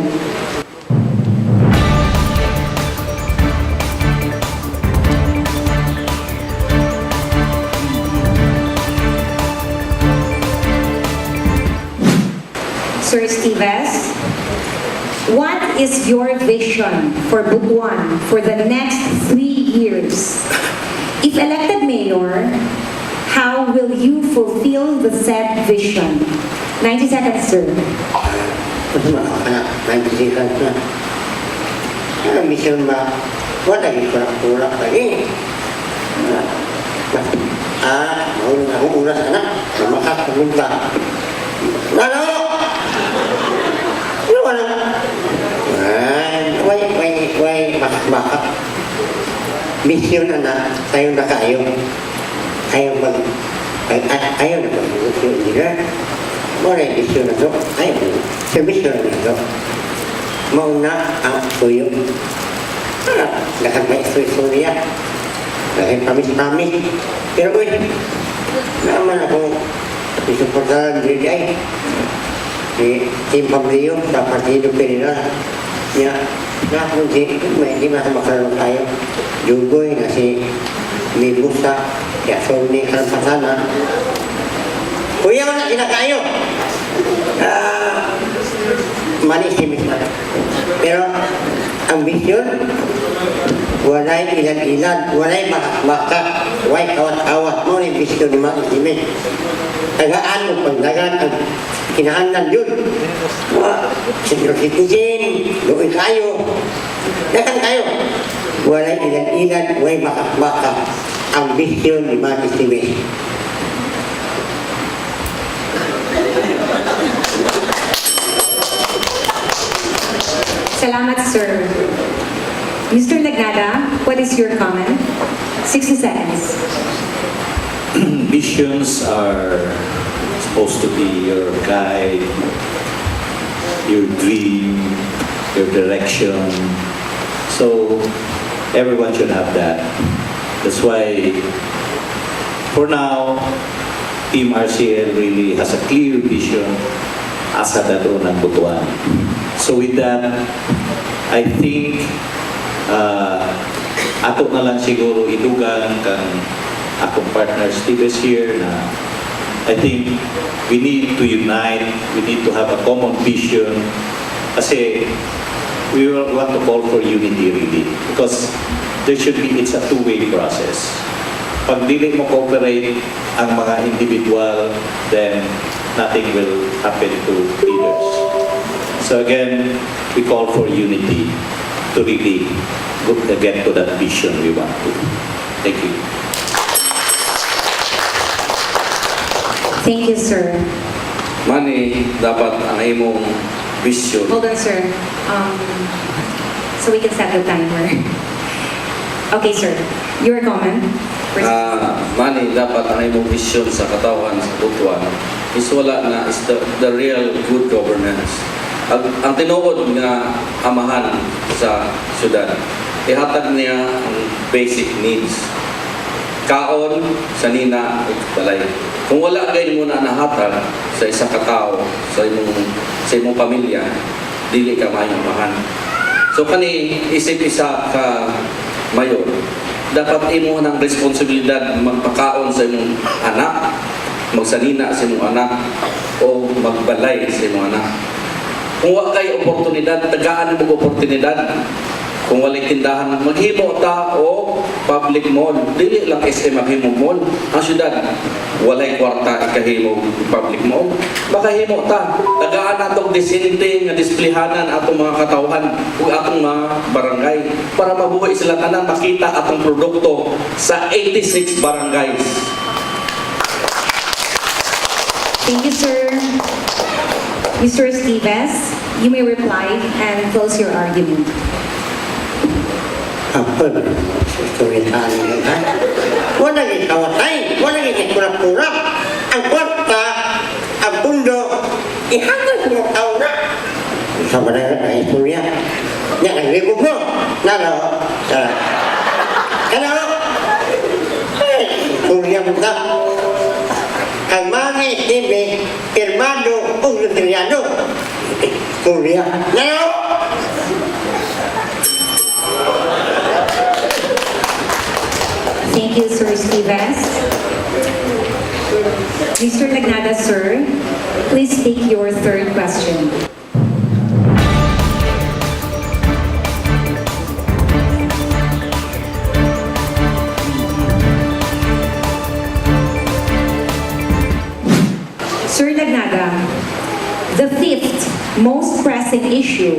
Sir Esteves, what is your vision for Butuan for the next 3 years? If elected mayor, how will you fulfill the said vision? 90 seconds, sir. Ang mission ba? Wala yung kurak-kurak lagi. Mahulog akong oras anak na makakapunta. Lalo! Ano ka na? Bakit? Mission anak, tayo na kayo. Ayaw na mag-mission nila. Wala yung mission na to. Ayaw na. Sa mission na to. Mauna ang tuyo. Lahat may istorya. Lahat pamis-pamis. Pero naman ako isuportahan dito ay si Team Pamilyo sa Partido Pilipinas. Kung hindi makaroon tayo, Jugoy na si Mibusa, kaya Sony Karampasana. Kuya mo na kinakayo. Manisimis na. Pero ang vision, walay ilan-ilan, walay maka, walay kawat-kawat mo yung vision ni Manisimis. Tagaan mo pagdagan ang kinahanglan yun. Senior citizen, doon kayo. Dakan kayo. Walay ilan-ilan, walay maka, ang vision ni Manisimis. Salamat, sir. Mr. Nagnada, what is your comment? 60 seconds. Visions are supposed to be your guide, your dream, your direction. So everyone should have that. That's why for now, Team RCL really has a clear vision asa dato ng Butuan. So with that, I think ato na lang siguro idugan kang akong partner Steve is here na I think we need to unite, we need to have a common vision kasi we want to call for unity really because there should be, it's a two-way process. Pag dili mo cooperate ang mga individual, then nothing will happen to leaders. So again, we call for unity to really get to that vision we want to. Thank you. Thank you, sir. Mani, dapat ang imong vision. Hold on, sir. So we can set the timer. Okay, sir. Your comment? Mani, dapat ang imong vision sa katawan sa Butuan is wala na is the real good governance. Ang tinuod nga amahan sa syudad, ihatag niya ang basic needs. Kaon, sanina, ug balay. Kung wala kayo muna nahatag sa isang katao, sa imong pamilya, dili ka maayamahan. So kani isip isa ka mayor, dapat imo ng responsibilidad magpakaon sa imong anak, magsanina sa imong anak, o magbalay sa imong anak. Kung wala kayo oportunidad, tagaan mo oportunidad. Kung walay tindahan, maghimo ta o public mall. Dili lang SM maghimo mall. Ang syudad, walay kwarta ikahimo public mall. Makahimo ta. Tagaan natong disente nga displayhanan atong mga katawhan ug atong mga barangay para mabuhay sila tanan makita atong produkto sa 86 barangays. Thank you, sir. Mr. Stevens, you may reply and close your argument. Kapag susulitan nila, walang ikawatay, walang ikurap-kurap. Ang kwarta, ang pundo, ihatag mo tao na. Sama na ang istorya. Yan ang libog mo. Nalo, Hello? Istorya mo ta. Ang mga istime, pirmado o lutriano. Istorya. Nalo? Thank you, Sir Stevens. Mr. Nagnada, sir, please take your third question. Sir Nagnada, the fifth most pressing issue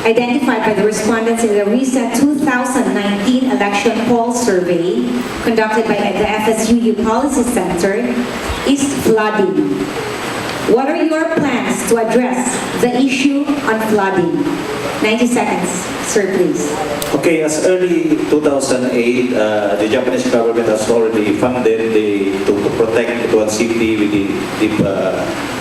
identified by the respondents in the recent 2019 election poll survey conducted by the FSUU Policy Center is flooding. What are your plans to address the issue on flooding? 90 seconds, sir, please. Okay, as early 2008, the Japanese government has already funded to protect Butuan City with the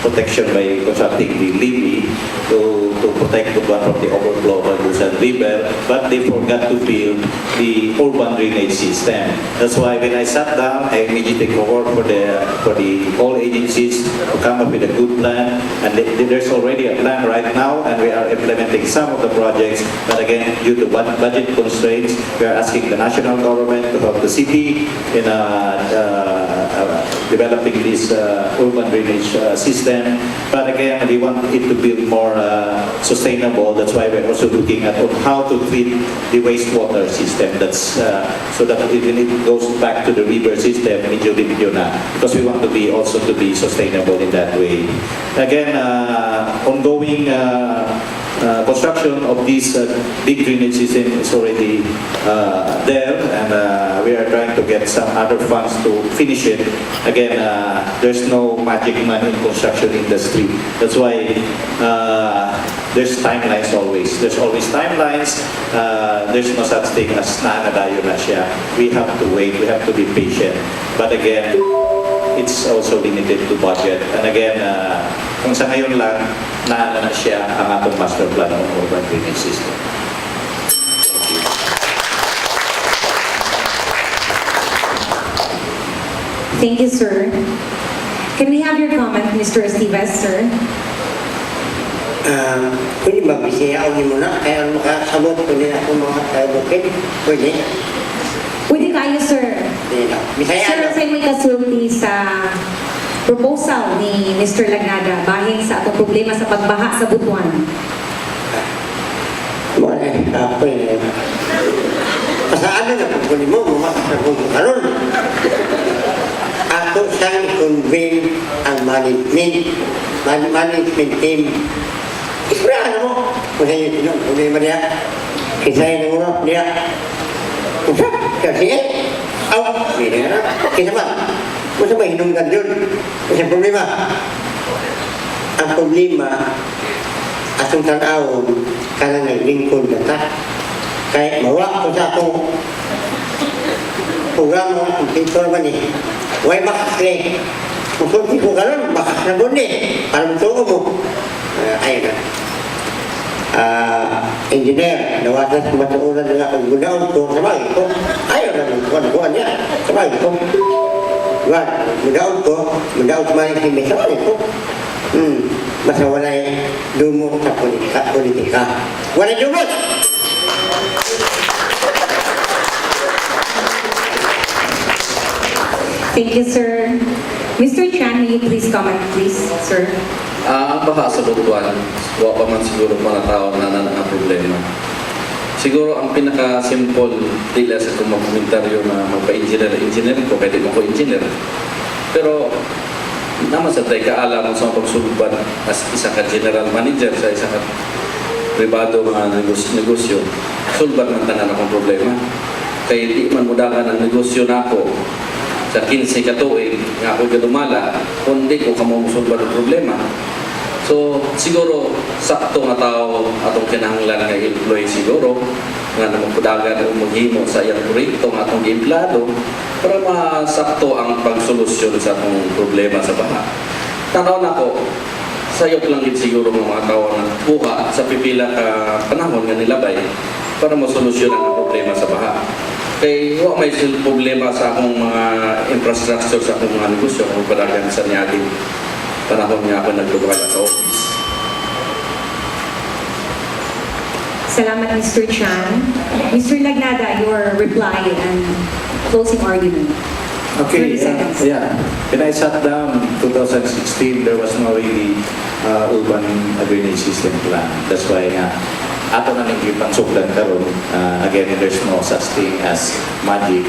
protection by constructing the levee to protect Butuan from the overflow of the Butuan River, but they forgot to build the urban drainage system. That's why when I sat down, I immediately called for the all agencies to come up with a good plan, and there's already a plan right now, and we are implementing some of the projects, but again, due to budget constraints, we are asking the national government to help the city in developing this urban drainage system. But again, we want it to be more sustainable. That's why we're also looking at how to treat the wastewater system. That's so that when it goes back to the river system, medyo na, because we want to be also to be sustainable in that way. Again, ongoing construction of this big drainage system is already there, and we are trying to get some other funds to finish it. Again, there's no magic money in construction industry. That's why there's timelines always. There's always timelines. There's no such thing as naanadayo na siya. We have to wait. We have to be patient. But again, it's also limited to budget. And again, kung sa ngayon lang, naana na siya ang atong master plan ng urban drainage system. Thank you, sir. Can we have your comment, Mr. Esteves, sir? Pwede ba bisaya ako ni muna? Kaya makasabot ko din ako mga bukid? Pwede? Pwede kayo, sir. Bisaya Sir, sa may kasulti sa proposal ni Mr. Lagnada bahin sa atong problema sa pagbaha sa Butuan. Ako eh. Pasaan na pagkuli mo, mamakasabot mo karon. Ako siyang i-convene ang management team. Isprahan mo. Kung sa'yo tinong problema niya. Kisayin mo niya. Usa, kasi hindi na. Kisa ba? Kung sa ba hinunggan yun? Kasi problema. Ang problema, atong tanawon, kanang naglingkod na ta. Kaya mawa ko sa akong programa, computer man eh. Huwag makakli. Kung sulti ko karon, makaknabon eh. Para matuo mo. Ayun na. Engineer, nawasan sa matuunan nila kung gunaon ko, sabay ko. Ayaw na magkuhan niya. Sabay ko. Gunaon ko, gunaon sa mga hindi, sabay ko. Basta wala'y dumot sa politika. Wala'y dumot! Thank you, sir. Mr. Chan, may you please comment, please, sir? Ang baha sa Butuan, wala pa man siguro mga tao na ang problema. Siguro ang pinaka-simple dila sa kung mag-komentaryo na magpa-engineer ko, pwede mo ko engineer. Pero naman sa tayo kaalam sa pagsulban as isa ka general manager sa isa ka privado mga negosyo, sulban man tanan akong problema. Kaya di man mudagan ang negosyo na ako sa 15 katuig nga ako gadumala, kundi ko kamo musulban ang problema. So, siguro, sakto nga tao atong kinahanglan nga employee siguro nga namagpudagan o maghimo sa iyang proyekto nga atong empleyado para masakto ang pagsolusyon sa atong problema sa baha. Tanaw na ko, sayop lang din siguro ng mga tao na buha sa pipila ka panahon nga nilabay para masolusyonan ang problema sa baha. Kay wa may problema sa akong mga infrastructure sa akong mga negosyo kung padagan sa niyaging panahon nga ako naglubay sa office. Salamat, Mr. Chan. Mr. Lagnada, your reply and closing argument. Okay, 30 seconds. yeah. When I sat down in 2016, there was no really urban drainage system plan. That's why ato na ning gipangsugdan karon. Again, there's no such thing as magic.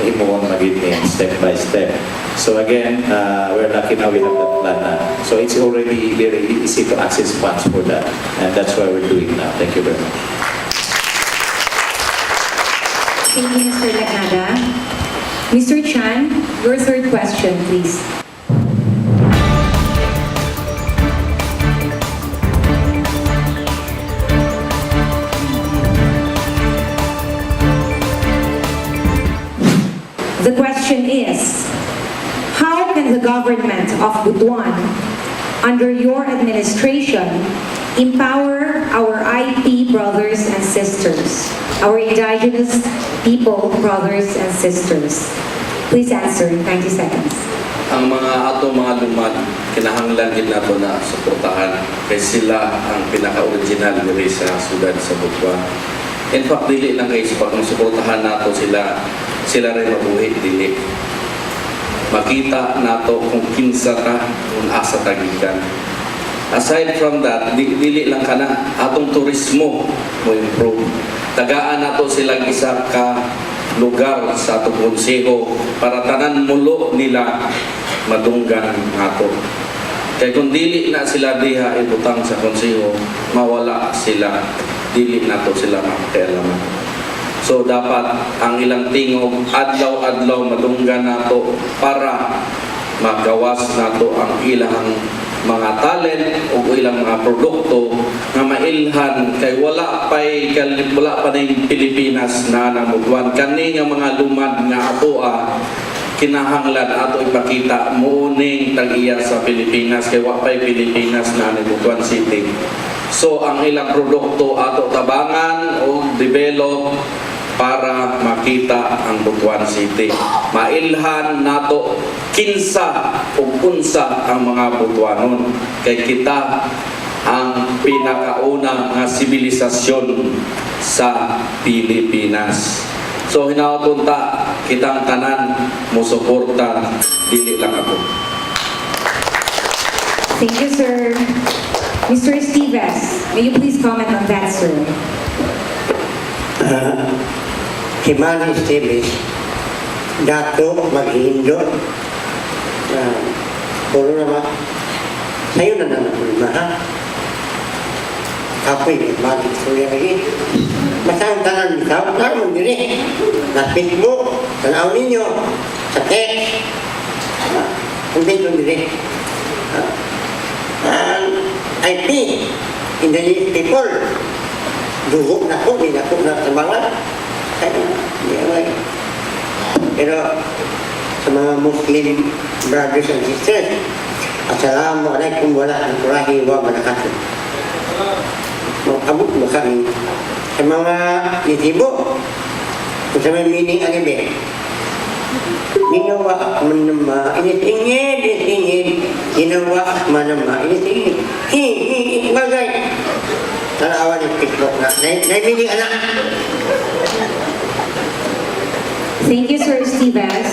Imo magid ni step by step. So again, we're lucky now we have that plan na. So it's already very easy to access funds for that, and that's why we're doing now. Thank you very much. Thank you, Mr. Lagnada. Mr. Chan, your third question, please. The question is, how can the government of Butuan, under your administration, empower our IP brothers and sisters, our indigenous people brothers and sisters? Please answer in 90 seconds. Ang mga lumad, kinahanglan din nato na suportahan kay sila ang pinaka-original diri sa sudad sa Butuan. In fact, dili lang kayo pag suportahan nato sila rin mabuhi dili. Makita nato kung kinsa ta, kung asa tagikan. Aside from that, dili lang kana atong turismo mo improve. Tagaan nato silang isa ka lugar sa atong konseho para tanan mulo nila madunggan nato. Kaya kung dili na sila diha ibutang sa konseho, mawala sila, dili nato sila makialaman. So dapat ang ilang tingog adlaw-adlaw madunggan nato para magawas nato ang ilang mga talent o ilang mga produkto nga mailhan kay wala pa ning Pilipinas na namuduan kani nga mga lumad nga atoa kinahanglan ato ipakita muning tag-iya sa Pilipinas kay wa pay Pilipinas na ni Butuan City. So ang ilang produkto ato tabangan o develop para makita ang Butuan City. Mailhan nato kinsa o unsa ang mga Butuanon kay kita ang pinakauna nga sibilisasyon sa Pilipinas. So hinaotunta kitang tanan mo suporta dili lang ako. Thank you, sir. Mr. Esteves, may you please comment on that, sir? Chiarman Esteves, dato mag-Indo. Puro naman. Sa'yo na naman problema, ha? Ako'y mag-istorya lagi. Masang tanan ikaw, naman diri. Na Facebook, tanaw ninyo, sa text. Kung dito diri. IP, in the newspaper. Dugo na ko, hindi na ko natabangan. Pero sa mga Muslim brothers and sisters, Assalamualaikum warahmatullahi wabarakatuh. Mag-abot mo kami sa mga nitibo kung sa may meaning ang ibe. Ginawa man naman, inisingid, ginawa man naman, inisingid. Bagay. Nalawan yung TikTok na. Naibiling anak. Thank you, Sir Esteves.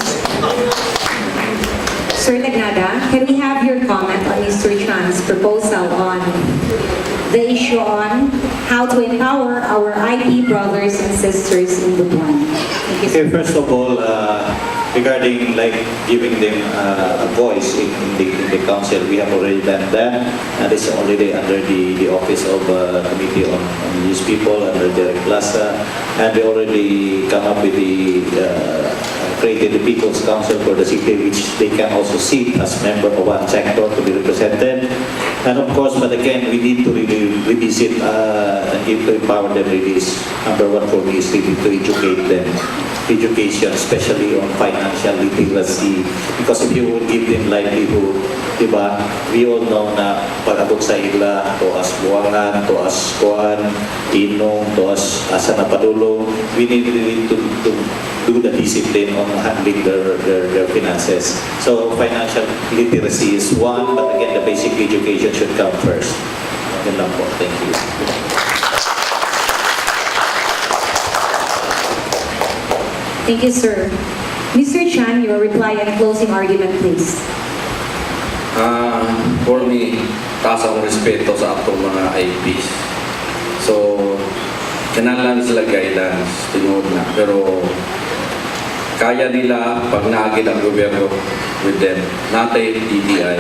Sir Lagnada, can we have your comment on Mr. Chan's proposal on the issue on how to empower our IP brothers and sisters in Butuan? Thank you, sir. Okay, first of all, regarding like giving them a voice in the council, we have already done that, and it's already under the office of Committee on Youth People under Derek Plaza, and we already come up with the created the People's Council for the city, which they can also sit as member of one sector to be represented. And of course, but again, we need to really revisit and give to empower them really is number one for me is really to educate them. Education, especially on financial literacy, because if you will give them livelihood, diba, we all know na pag-abot sa ila, to as buwangan, to as kuan, inom, to as asa na padulong, we need really to do the discipline on handling their finances. So financial literacy is one, but again, the basic education should come first. Yan lang po. Thank you. Thank you, sir. Mr. Chan, your reply and closing argument, please. For me, taas akong respeto sa atong mga IPs. So, kailangan sila guidance, tinood na. Pero, kaya nila pag naagin ang gobyerno with them. Natay DTI,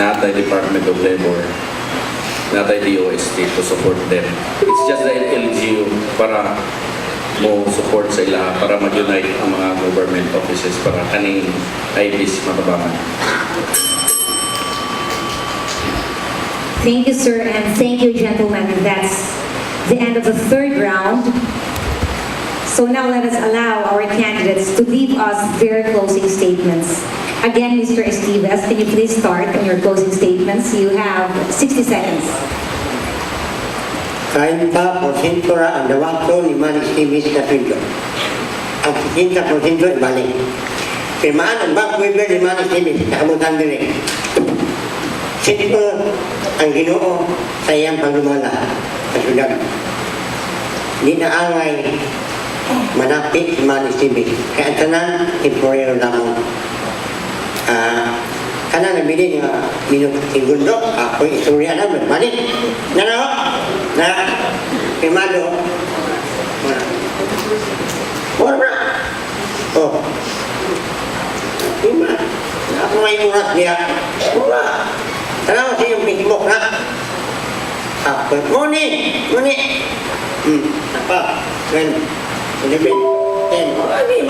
natay Department of Labor, natay DOST to support them. It's just the LGU para mo support sa ila, para mag-unite ang mga government offices para kaning IBs matabangan. Thank you, sir, and thank you, gentlemen. That's the end of the third round. So now let us allow our candidates to leave us their closing statements. Again, Mr. Esteves, can you please start on your closing statements? You have 60 seconds. 30% ra ang dawato ni Manny Esteves na tuyo. Ang 60% ibalik. Pirmaan ang back-weaver ni Manny Esteves, nakamutan din eh. Sito ang Ginoo sa iyang paglumala sa syudad. Hindi na angay manapit si Manny Esteves. Kaya tanan, temporary lamang. Kana nabili nga segundo, ako istorya naman. Manny, na primado. Wala. Oh. Lima. Ako may oras niya. Wala. Salamat sa iyong Facebook na. Muni. Apa? 10, 11, 10. Wala, 5.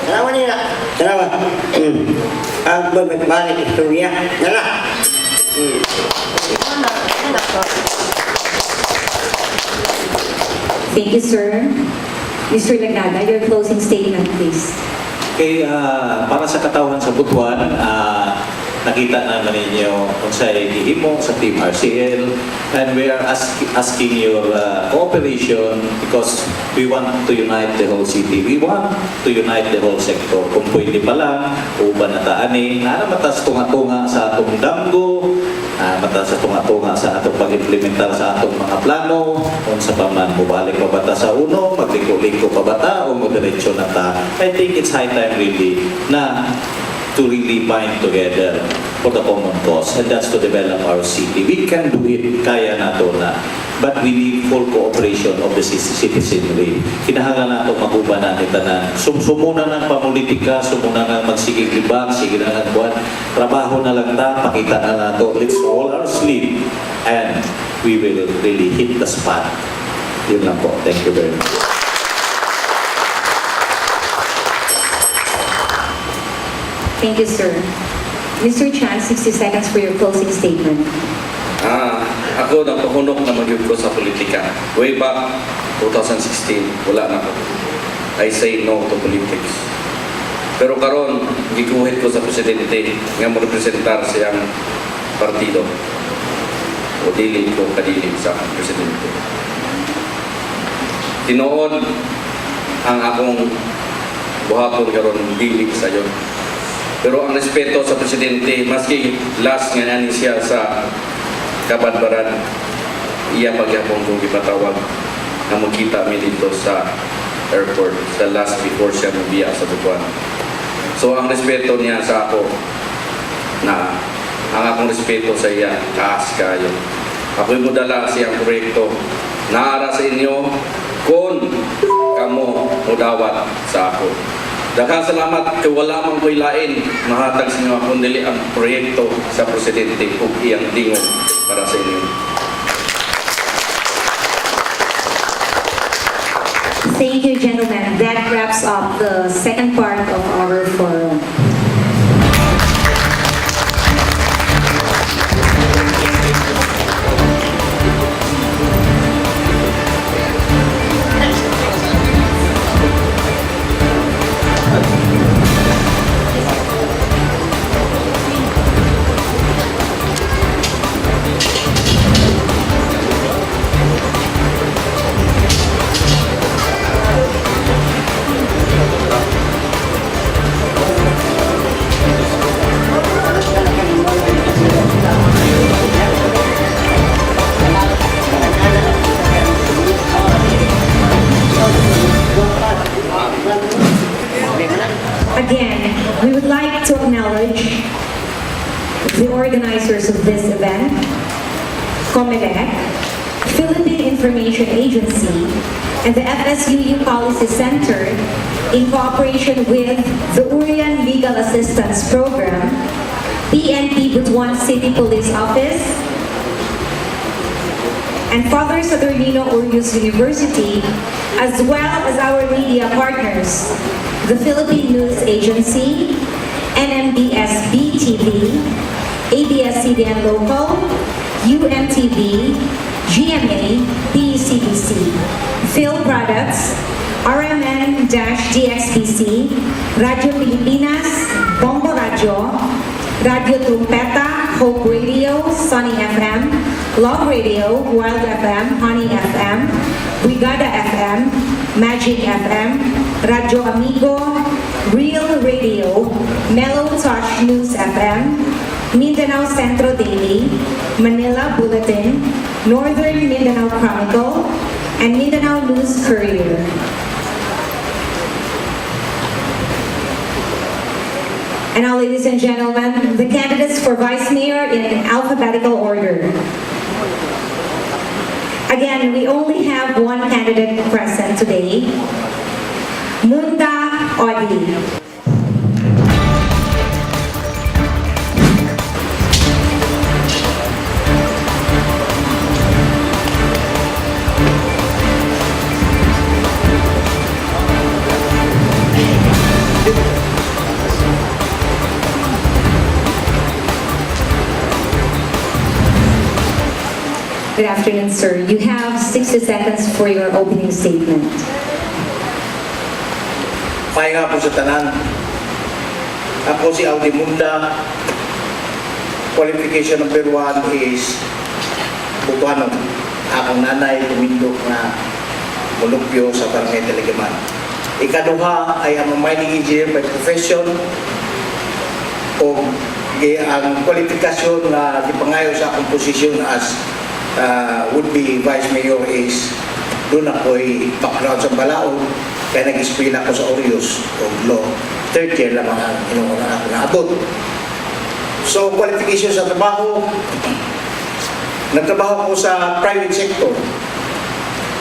Salamat nila. Salamat. Ang magbalik istorya. Nala. Thank you, sir. Mr. Lagnaga, your closing statement, please. Okay, para sa katawan sa Butuan, nakita naman ninyo kung sa gihimo sa Team RCL, and we are asking your cooperation because we want to unite the whole city. We want to unite the whole sector. Kung pwede pa lang, uban na taani, na matas tunga-tunga sa atong damgo, matas sa tunga-tunga sa atong pag-implementar sa atong mga plano, kung sa paman, mubalik pa bata sa uno, magliko-liko pa bata, o moderetsyo na ta. I think it's high time really na to really bind together for the common cause, and that's to develop our city. We can do it, kaya nato na. But we need full cooperation of the citizenry. Kinahanglan nato maguban natin tanan. Sumuna ng pamulitika, sumuna ng magsigig libag, sige na ng buwan. Trabaho na lang ta, pakita na nato. Let's roll our sleeve and we will really hit the spot. Yun lang po. Thank you very much. Thank you, sir. Mr. Chan, 60 seconds for your closing statement. Ako napahunok na magyug ko sa politika. Way back 2016, wala na ako. I say no to politics. Pero karon gikuhit ko sa presidente nga mo representar siyang partido. O dili ko kadili sa presidente. Tinuod ang akong buhaton karon dili sayo. Pero ang respeto sa presidente, maski last nga nani siya sa Kabadbaran, iya pagyapon kong ipatawag na magkita mi dito sa airport, sa last before siya mabiya sa Butuan. So ang respeto niya sa ako, na ang akong respeto sa iya, taas kayo. Ako'y mudala siyang proyekto, naara sa inyo, kung kamo mudawat sa ako. Daghang salamat kay wala man ko'y lain mahatag sa inyo akong dili ang proyekto sa presidente ug iyang tingog para sa inyo. Thank you, gentlemen. That wraps up the second part of our forum. Again, we would like to acknowledge the organizers of this event, COMELEC, Philippine Information Agency, and the FSUU Policy Center, in cooperation with the Urian Legal Assistance Program, PNP Butuan City Police Office, and Father Saturnino Urius University, as well as our media partners, the Philippine News Agency, NMBS-BTV, ABS-CBN Local, UMTV, GMA, PCBC, Phil Products, RMN-DXPC, Radio Pilipinas, Bombo Radio, Radio Trumpeta, Hope Radio, Sunny FM, Love Radio, Wild FM, Honey FM, Brigada FM, Magic FM, Radio Amigo, Real Radio, Mellow Touch News FM, Mindanao Centro Daily, Manila Bulletin, Northern Mindanao Chronicle, and Mindanao News Courier. And now, ladies and gentlemen, the candidates for Vice Mayor in alphabetical order. Again, we only have one candidate present today, Munda Odi. Good afternoon, sir. You have 60 seconds for your opening statement. Pahinga po sa tanan. Ako si Audi Munda. Qualification number 1 is Butuan. Akong nanay tumindok na mulupyo sa Barangay Taligaman. Ikaduha ay ang mining engineer by profession o ang kwalifikasyon na ipangayo sa akong posisyon as would-be Vice Mayor is doon ako'y background sa Balaod kaya nag-eskwela ako sa Orios o Law. Third year lang ang inuuna ako naabot. So, qualification sa trabaho, nagtrabaho ko sa private sector.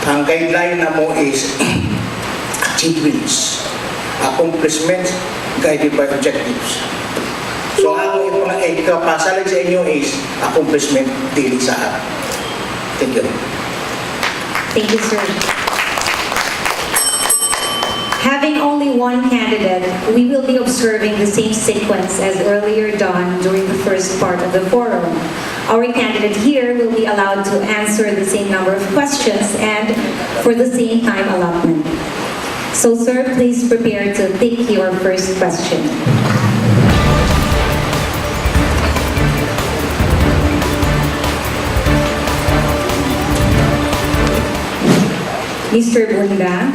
Ang guideline na mo is achievements, accomplishments, guided by objectives. So, ang ikapasalag sa inyo is accomplishment dili sa akin. Thank you. Thank you, sir. Having only one candidate, we will be observing the same sequence as earlier done during the first part of the forum. Our candidate here will be allowed to answer the same number of questions and for the same time allotment. So, sir, please prepare to take your first question. Mr. Bunda,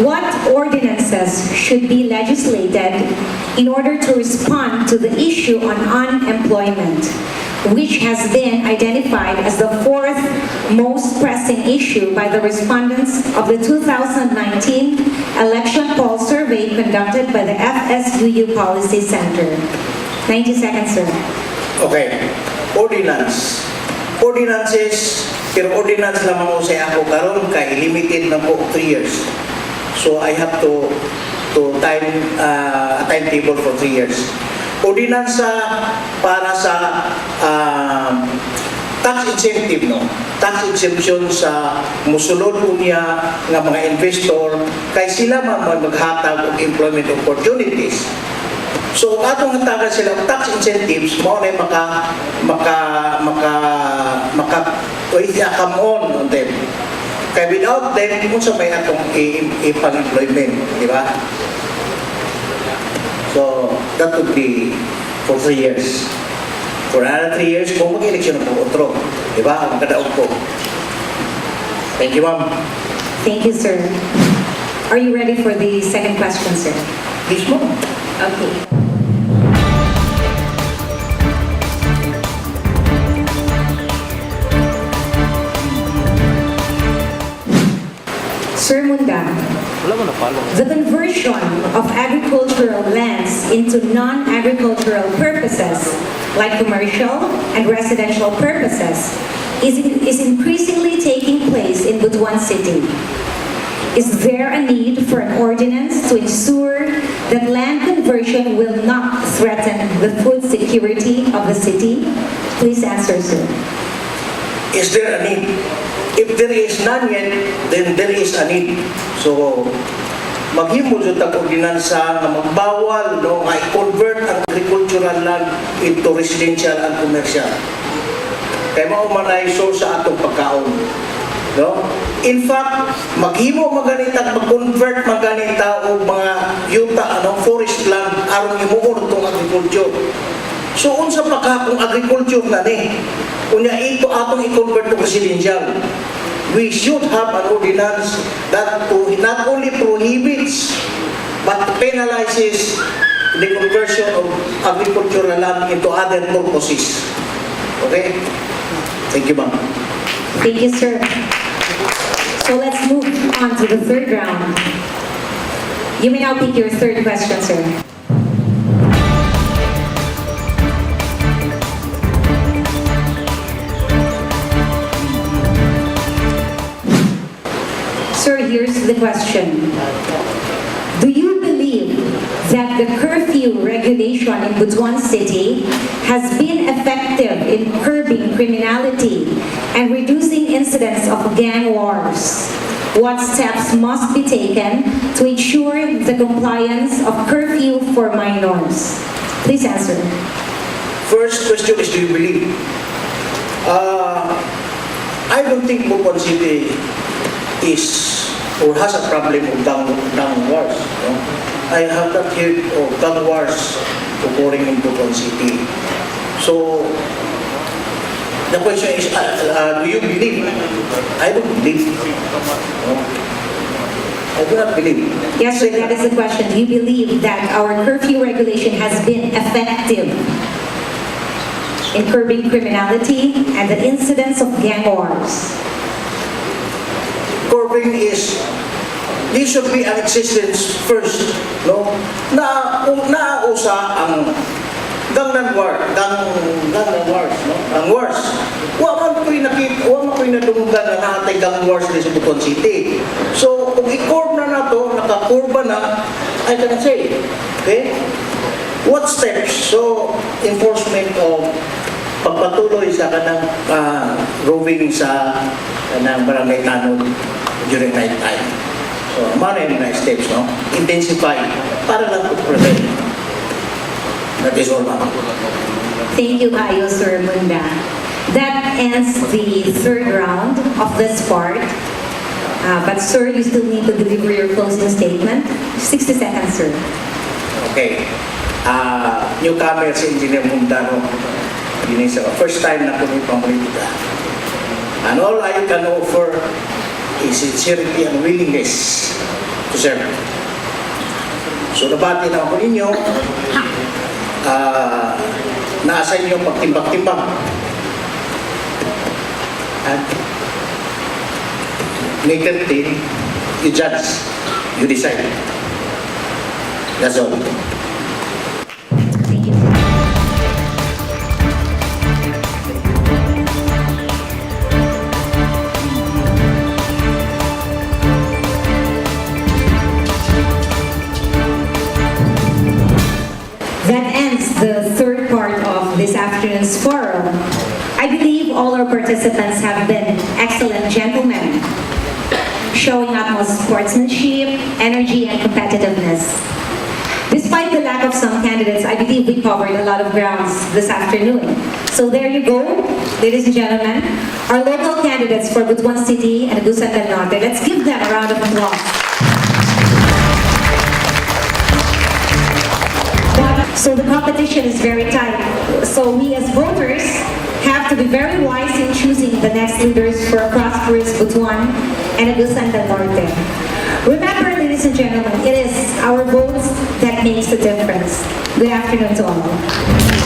what ordinances should be legislated in order to respond to the issue on unemployment, which has been identified as the fourth most pressing issue by the respondents of the 2019 election poll survey conducted by the FSUU Policy Center? 90 seconds, sir. Okay. Ordinances, pero ordinance lamang ko sa ako karon kay limited na po 3 years. So I have to time a timetable for 3 years. Ordinance para sa tax incentive, no? Tax exemption sa musulod unya nga mga investor kay sila maghatag og employment opportunities. So atong hatagan sila tax incentives mao na come on them. Kaya without them, kung sa may atong ipang-employment, di ba? So, that would be for 3 years. For another 3 years, kung mag-eleksyon po, otro. Di ba? Ang kadaog po. Thank you, ma'am. Thank you, sir. Are you ready for the second question, sir? Please, ma'am. Okay. Sir Munda, the conversion of agricultural lands into non-agricultural purposes, like commercial and residential purposes, is increasingly taking place in Butuan City. Is there a need for an ordinance to ensure that land conversion will not threaten the food security of the city? Please answer, sir. Is there a need? If there is none yet, then there is a need. So, maghimo jud tag ordinansa nga magbawal no nga i-convert ang agricultural land into residential and commercial. Kay mao man ay source sa atong pagkaon. No? In fact, maghimo maganita mag-convert maganita og mga yuta forest land aron imuon tong agriculture. So unsa pa ka kung agriculture na ni? Unya ito atong i-convert to residential. We should have an ordinance that not only prohibits but penalizes the conversion of agricultural land into other purposes. Okay? Thank you, ma'am. Thank you, sir. So let's move on to the third round. You may now pick your third question, sir. Sir, here's the question. Do you believe that the curfew regulation in Butuan City has been effective in curbing criminality and reducing incidents of gang wars? What steps must be taken to ensure the compliance of curfew for minors? Please answer. First question is, do you believe? I don't think Butuan City is or has a problem of gang wars. No? I have not heard of gang wars occurring in Butuan City. So, the question is, do you believe? I don't believe. No? I do not believe. Yes, sir, that is the question. Do you believe that our curfew regulation has been effective in curbing criminality and the incidents of gang wars? Curbing is, this should be an existence first, no? Nausa ang gang wars, no? Gang wars. Wa man ko'y nadunggan na nahatay gang wars sa Butuan City. So, kung i-curb na nato, nakakurba na, I can say, okay? What steps? So, enforcement of pagpatuloy sa kanang roving sa kanang barangay tanod during night time. So, mga na yung steps, no? Intensify para lang to prevent. That is all, ma'am. Thank you, Kayo, Sir Munda. That ends the third round of this part. But, sir, you still need to deliver your closing statement. 60 seconds, sir. Okay. Newcomer si Engineer Mundano. Yun is first time na kami pang-politika. And all I can offer is sincerity and willingness to serve. So nabati na ako ninyo, nasa inyo pagtimbang-timbang. At May 13, you judge, you decide. That's all. Thank you. That ends the third part of this afternoon's forum. I believe all our participants have been excellent gentlemen, showing utmost sportsmanship, energy, and competitiveness. Despite the lack of some candidates, I believe we covered a lot of grounds this afternoon. So there you go, ladies and gentlemen, our local candidates for Butuan City and Agusan del Norte. Let's give them a round of applause. So the competition is very tight. So we as voters have to be very wise in choosing the next leaders for a prosperous Butuan and Agusan del Norte. Remember, ladies and gentlemen, it is our votes that makes the difference. Good afternoon to all.